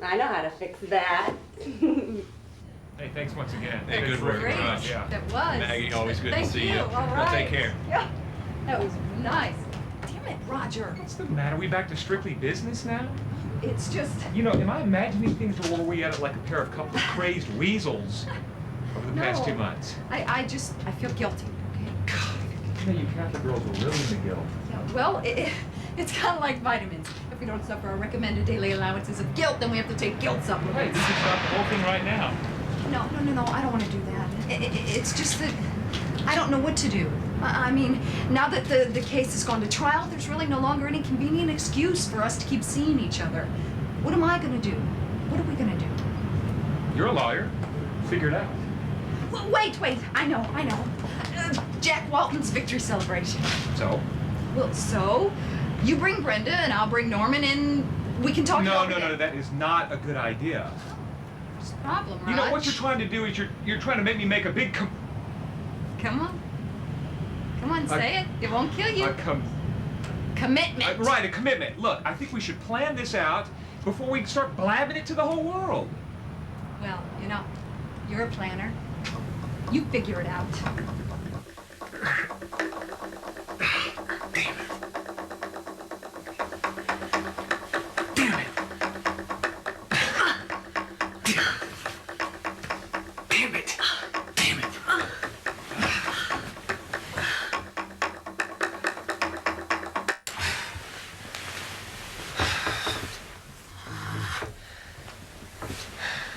I know how to fix that. Hey, thanks once again. Hey, good work, Great. Josh. Yeah. That was. Maggie, always good Thank to see you. All Well, right. take care. Yeah, that was nice. Damn it, Roger. What's the matter? We back to strictly business now? It's just. You know, am I imagining things, or were we at it like a pair of couple of crazed weasels over the past 2 months? I feel guilty, okay? You know, you Catholic girls are really in the guilt. Yeah, well, it's kind of like vitamins. If we don't suffer our recommended daily allowances of guilt, then we have to take guilt Hey, supplements. we can stop the whole thing right now. No, I don't want to do that. It's just that I don't know what to do. I mean, now that the case has gone to trial, there's really no longer any convenient excuse for us to keep seeing each other. What am I going to do? What are we going to do? You're a lawyer. Figure it out. Wait, I know. Jack Walton's victory celebration. So? Well, so, you bring Brenda and I'll bring Norman and we can talk No, about that is not a good idea. What's the problem, Raj? You know, what you're trying to do is you're trying to make me make a big Come on. Come on, say it. It won't kill you. Commitment. Right, a commitment. Look, I think we should plan this out before we start blabbing it to the whole world. Well, you know, you're a planner. You figure it out.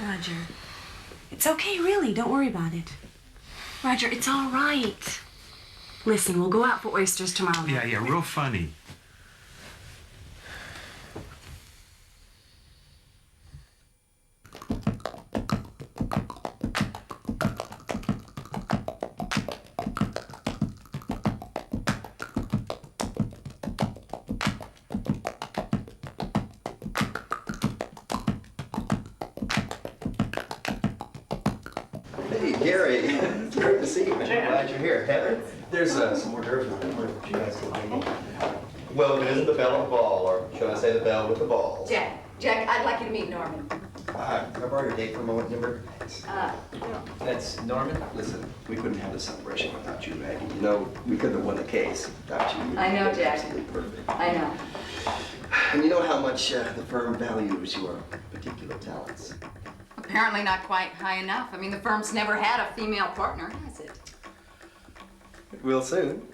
Roger, it's okay, really. Don't worry about it. Roger, it's all right. Listen, we'll go out for oysters tomorrow night. Yeah, real funny. Hey, Gary. It's great to see you, man. Glad you're here. Heather, there's some more d'oeuvres on what you guys can do. Well, it isn't the bell of the ball, or should I say the bell with the balls? Jack, I'd like you to meet Norman. Can I borrow your date for a moment, Nimber? That's Norman. Listen, we couldn't have this celebration without you, Maggie. You know, we couldn't have won the case without you. I know, Jack. Absolutely perfect. I know. And you know how much the firm values your particular talents. Apparently not quite high enough. I mean, the firm's never had a female partner, has it? It will soon.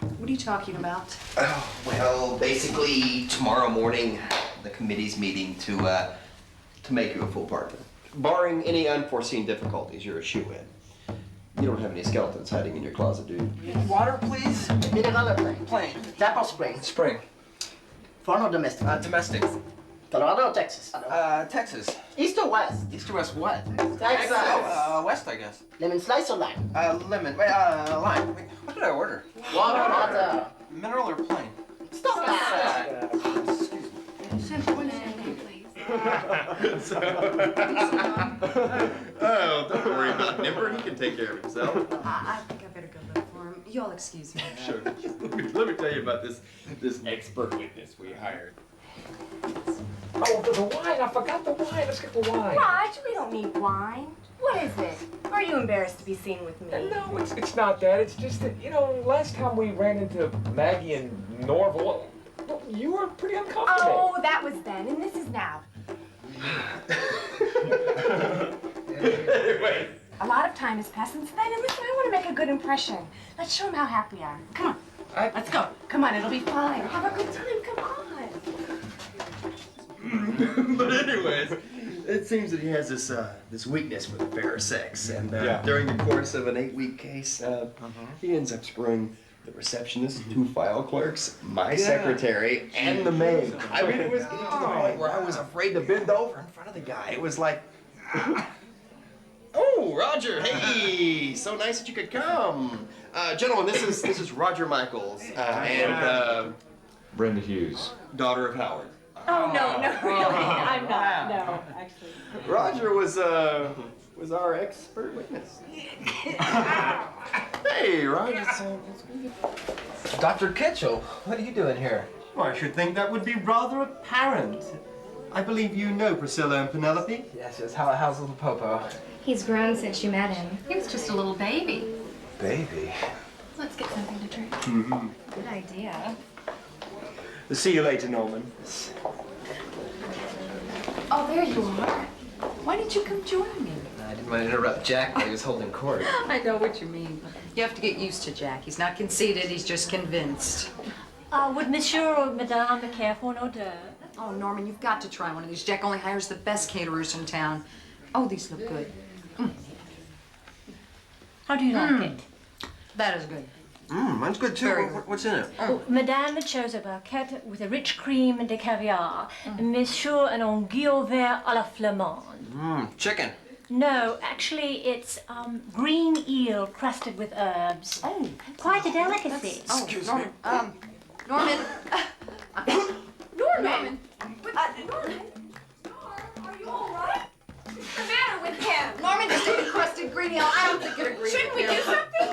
What are you talking about? Oh, well, basically, tomorrow morning, the committee's meeting to make you a full partner. Barring any unforeseen difficulties, you're a shoo-in. You don't have any skeletons hiding in your closet, do you? Water, please. Mineral plain. Plain. Tap or spring? Spring. Foreign or domestic? Domestic. Colorado or Texas? Texas. East or west? East or west what? Texas. West, I guess. Lemon slice or lime? Lemon. Lime. Wait, what did I order? Water. Mineral or plain? Stop that. Oh, don't worry about Nimber. He can take care of himself. I think I better go look for him. Y'all excuse me. Sure. Let me tell you about this expert witness we hired. Oh, the wine. I forgot the wine. Let's get the wine. Raj, we don't need wine. What is it? Are you embarrassed to be seen with me? No, it's not that. It's just that, you know, last time we ran into Maggie and Norval, you were pretty uncomfortable. Oh, that was then, and this is now. Anyway. A lot of time has passed since then, and listen, I want to make a good impression. Let's show them how happy we are. Come on. Let's go. Come on, it'll be fine. Have a good time. Come on. But anyways, it seems that he has this weakness for the fair sex, and during the course of an 8-week case, he ends up screwing the receptionist, 2 file clerks, my secretary, and the maid. I mean, it was getting to the point where I was afraid to bend over in front of the guy. It was like, oh, Roger, hey, so nice that you could come. Gentlemen, this is Roger Michaels and Brenda Hughes, daughter of Howard. Oh, no, really. I'm not. No, actually. Roger was our expert witness. Hey, Roger. Dr. Kitchell, what are you doing here? Well, I should think that would be rather apparent. I believe you know Priscilla and Penelope? Yes. How's little Popo? He's grown since you met him. He was just a little baby. Baby? Let's get something to drink. Mm-hmm. Good idea. See you later, Norman. Oh, there you are. Why didn't you come join me? I didn't want to interrupt Jack while he was holding court. I know what you mean. You have to get used to Jack. He's not conceited, he's just convinced. Would Monsieur or Madame care for an hors d'oeuvre? Oh, Norman, you've got to try one of these. Jack only hires the best caterers in town. Oh, these look good. How do you like it? That is good. Mine's good too. What's in it? Oh, Madame chose a barquette with a rich cream and de caviar. Monsieur an anguille vert à la flamande. Chicken. No, actually, it's green eel crusted with herbs. Oh, quite a delicacy. Excuse me. Norman. Norman. Norman, are you all right? What's the matter with him? Norman just ate a crusted green eel. I don't think it agrees Shouldn't we do something?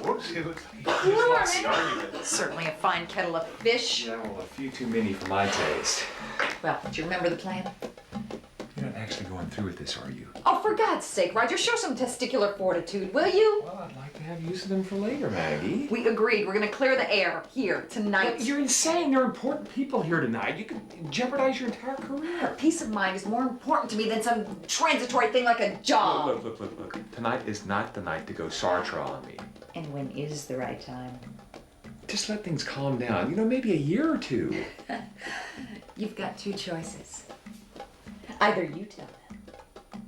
Whoops, too. Just lost the argument. Certainly a fine kettle of fish. Yeah, well, a few too many for my taste. Well, do you remember the plan? You're not actually going through with this, are you? Oh, for God's sake, Roger, show some testicular fortitude, will you? Well, I'd like to have use of them for later, Maggie. We agreed. We're going to clear the air here tonight. You're insane. There are important people here tonight. You could jeopardize your entire career. Peace of mind is more important to me than some transitory thing like a job. Look. Tonight is not the night to go Sartre on me. And when is the right time? Just let things calm down. You know, maybe a year or two. You've got two choices. Either you tell them,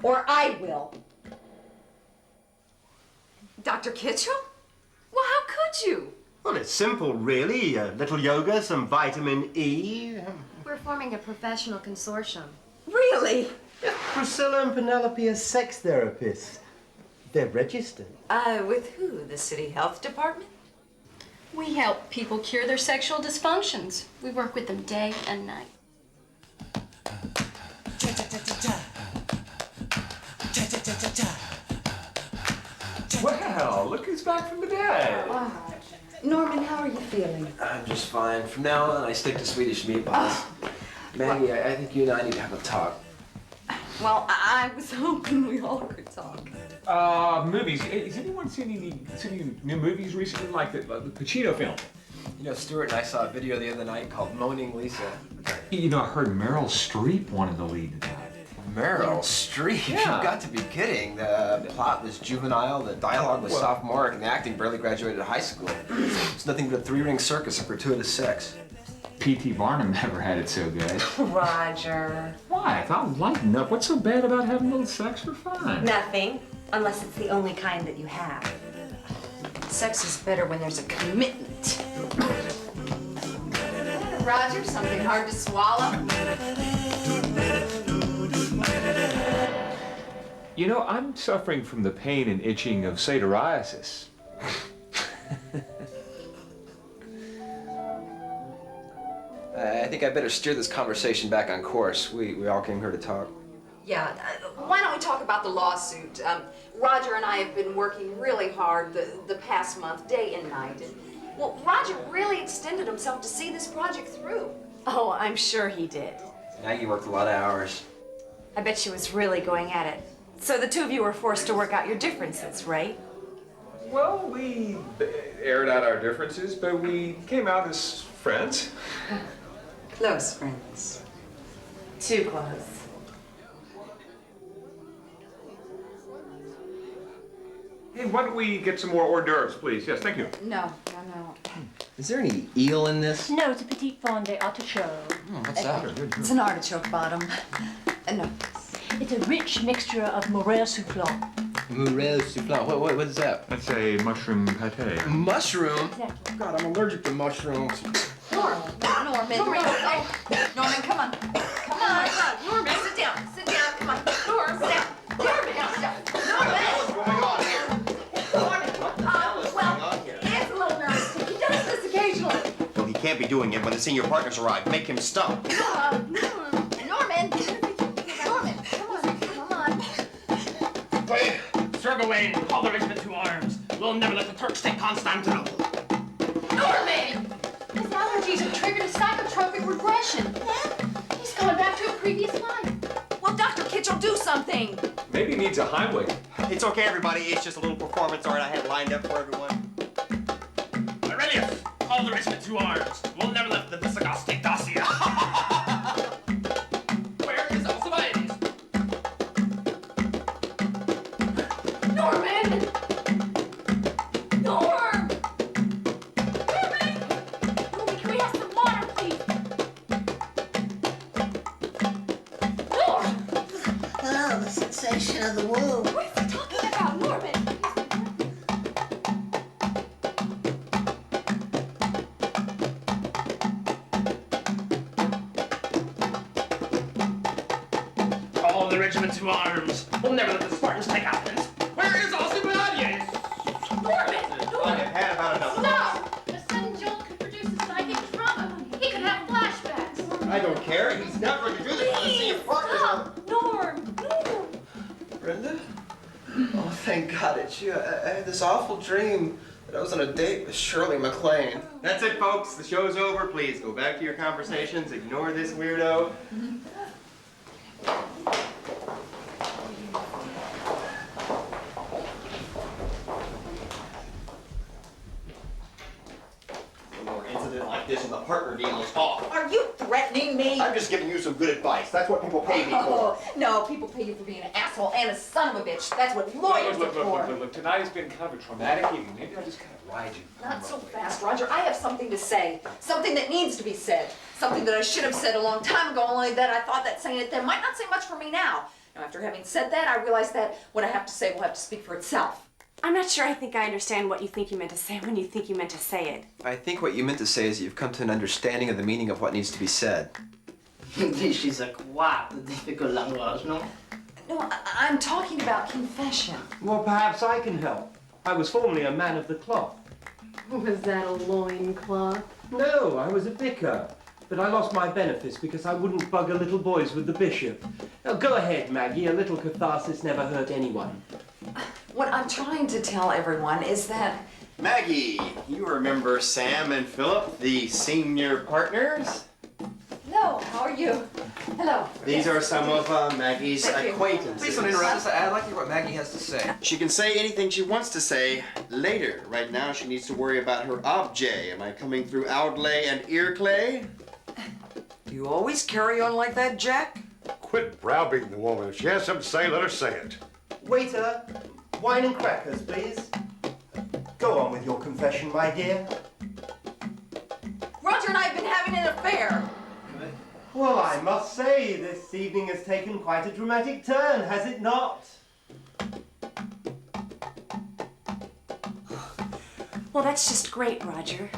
or I will. Dr. Kitchell? Well, how could you? Well, it's simple, really. A little yoga, some vitamin E. We're forming a professional consortium. Really? Priscilla and Penelope are sex therapists. They're registered. With who? The city health department? We help people cure their sexual dysfunctions. We work with them day and night. Well, look who's back from the dead. Norman, how are you feeling? I'm just fine. From now on, I stick to Swedish meatballs. Maggie, I think you and I need to have a talk. Well, I was hoping we all could talk. Movies. Has anyone seen any new movies recently, like the Pacino film? You know, Stuart and I saw a video the other night called Moaning Lisa. You know, I heard Meryl Streep wanted the lead in that. Meryl Streep? Yeah. You've got to be kidding. The plot was juvenile, the dialogue was sophomoric, and the acting barely graduated high school. It's nothing but a three-ring circus of gratuitous sex. P.T. Barnum never had it so good. Roger. Why? I thought lighten up. What's so bad about having a little sex for fun? Nothing, unless it's the only kind that you have. Sex is better when there's a commitment. Roger, something hard to swallow? You know, I'm suffering from the pain and itching of satyriasis. I think I better steer this conversation back on course. We all came here to talk. Yeah, why don't we talk about the lawsuit? Roger and I have been working really hard the past month, day and night. And, well, Roger really extended himself to see this project through. Oh, I'm sure he did. Maggie worked a lot of hours. I bet she was really going at it. So the two of you were forced to work out your differences, right? Well, we aired out our differences, but we came out as friends. Close friends. Too close. Hey, why don't we get some more hors d'oeuvres, please? Yes, thank you. No. Is there any eel in this? No, it's a petite fondue artichoke. What's that? It's an artichoke bottom. No. It's a rich mixture of morel soufflon. Morel soufflon. What is that? That's a mushroom pate. Mushroom? Exactly. God, I'm allergic to mushrooms. Norman, oh, Norman, come on. Come on. Norman, sit down. Sit down. Come on. Norman, sit down. Norman, sit down. Norman. What's going on here? Well, he is a little nervous. He does this occasionally. Well, he can't be doing it when the senior partners arrive. Make him stop. Norman, come on. Wait, struggle away and call the regiment to arms. We'll never let the Turks take Constantinople. Norman! His allergies have triggered a psychotropic regression. He's gone back to a previous life. Well, Dr. Kitchell, do something. Maybe he needs a Heimlich. It's okay, everybody. It's just a little performance art I had lined up for everyone. Aurelius, call the regiment to arms. We'll never let the Visigoths take Dacia. Where is Alcibiades? Norman! Norm! Norman! Norman, can we have some water, please? Norm! Oh, the sensation of the womb. What is he talking about, Norman? Call the regiment to arms. We'll never let the Spartans take Athens. Where is Alcibiades? Norman! I have had about enough. Stop! A sudden jolt could produce a psychic trauma. He could have flashbacks. I don't care. He's not going to do this when the senior partners are. Norm! Brenda? Oh, thank God it's you. I had this awful dream. But I was on a date with Shirley MacLaine. That's it, folks. The show's over. Please go back to your conversations. Ignore this weirdo. No more incident like this in the partner deal's fault. Are you threatening me? I'm just giving you some good advice. That's what people pay me for. Oh, no, people pay you for being an asshole and a son of a bitch. That's what lawyers are for. Look, tonight has been kind of a traumatic evening. Maybe I just kind of lied you. Not so fast, Roger. I have something to say. Something that needs to be said. Something that I should have said a long time ago, only that I thought that saying it then might not say much for me now. Now, after having said that, I realize that what I have to say will have to speak for itself. I'm not sure I think I understand what you think you meant to say when you think you meant to say it. I think what you meant to say is you've come to an understanding of the meaning of what needs to be said. This is quite difficult language, no? No, I'm talking about confession. Well, perhaps I can help. I was formerly a man of the cloth. Was that a loincloth? No, I was a vicar. But I lost my benefice because I wouldn't bugger little boys with the bishop. Now, go ahead, Maggie. A little catharsis never hurt anyone. What I'm trying to tell everyone is that... Maggie, you remember Sam and Philip, the senior partners? No, how are you? Hello. These are some of Maggie's acquaintances. Please don't interrupt us. I'd like to hear what Maggie has to say. She can say anything she wants to say later. Right now, she needs to worry about her objet. Am I coming through outlay and ear clay? Do you always carry on like that, Jack? Quit browbeating the woman. If she has something to say, let her say it. Waiter, wine and crackers, please. Go on with your confession, my dear. Roger and I have been having an affair. Well, I must say, this evening has taken quite a dramatic turn, has it not? Well, that's just great, Roger.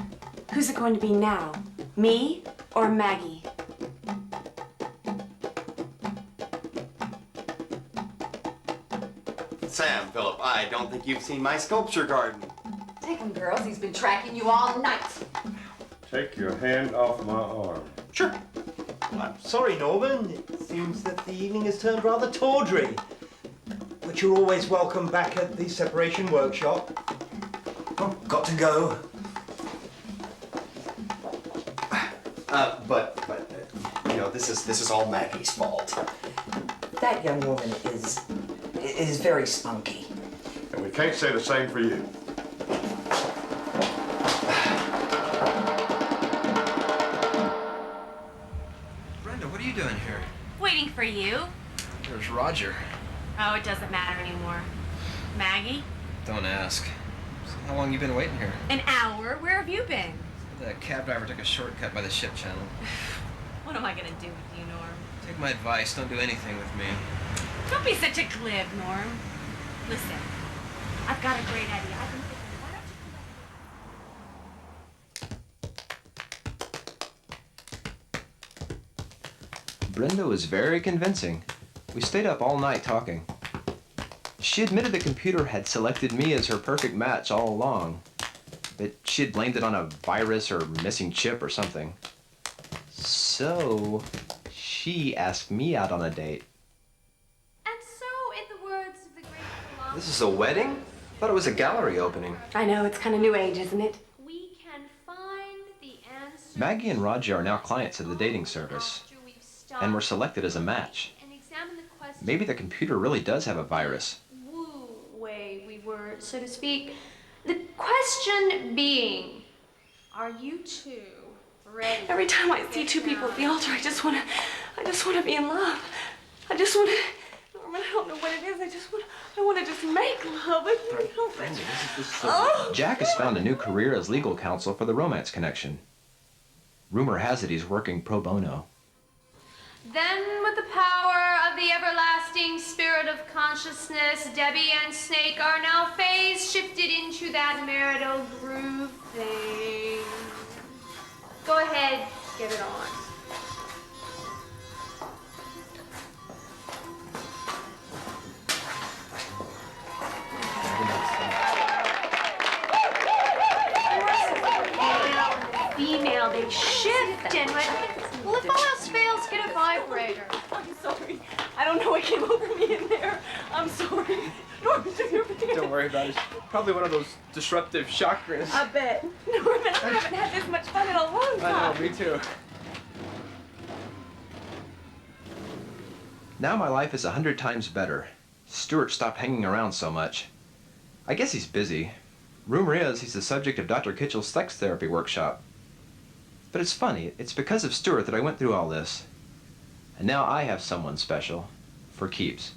Who's it going to be now? Me or Maggie? Sam, Philip, I don't think you've seen my sculpture garden. Take him, girls. He's been tracking you all night. Take your hand off my arm. Sure. I'm sorry, Norman. It seems that the evening has turned rather tawdry. But you're always welcome back at the separation workshop. Oh, got to go. But you know, this is all Maggie's fault. That young woman is very spunky. And we can't say the same for you. Brenda, what are you doing here? Waiting for you. There's Roger. Oh, it doesn't matter anymore. Maggie? Don't ask. So how long you been waiting here? An hour? Where have you been? The cab driver took a shortcut by the ship channel. What am I gonna do with you, Norm? Take my advice, don't do anything with me. Don't be such a glib, Norm. Listen, I've got a great idea. I've been thinking, Brenda was very convincing. We stayed up all night talking. She admitted the computer had selected me as her perfect match all along, but she had blamed it on a virus or missing chip or something. So she asked me out on a date. And so, in the words of the great philosopher, This is a wedding? I thought it was a gallery opening. I know, it's kind of new age, isn't it? we can find the answer Maggie and Roger are now clients of the dating service, after we've stopped and were selected as a match. and examined the question Maybe the computer really does have a virus. woo way we were, so to speak. The question being, are you two ready? Every time I see two people at the altar, I just wanna be in love. I just wanna, Norman, I don't know what it is. I wanna just make love. Brenda, this is Oh. Jack has found a new career as legal counsel for the Romance Connection. Rumor has it he's working pro bono. Then, with the power of the everlasting spirit of consciousness, Debbie and Snake are now phase shifted into that marital groove thing. Go ahead, get it on. Female, they shift and well, if all else fails, get a vibrator. I'm sorry. I don't know what came over me in there. I'm sorry. Norman, Don't worry about it. Probably one of those disruptive chakras. I bet. Norman, I haven't had this much fun in a long time. I know, me too. Now my life is 100 times better. Stuart stopped hanging around so much. I guess he's busy. Rumor is he's the subject of Dr. Kitchell's sex therapy workshop. But it's funny, it's because of Stuart that I went through all this. And now I have someone special for keeps.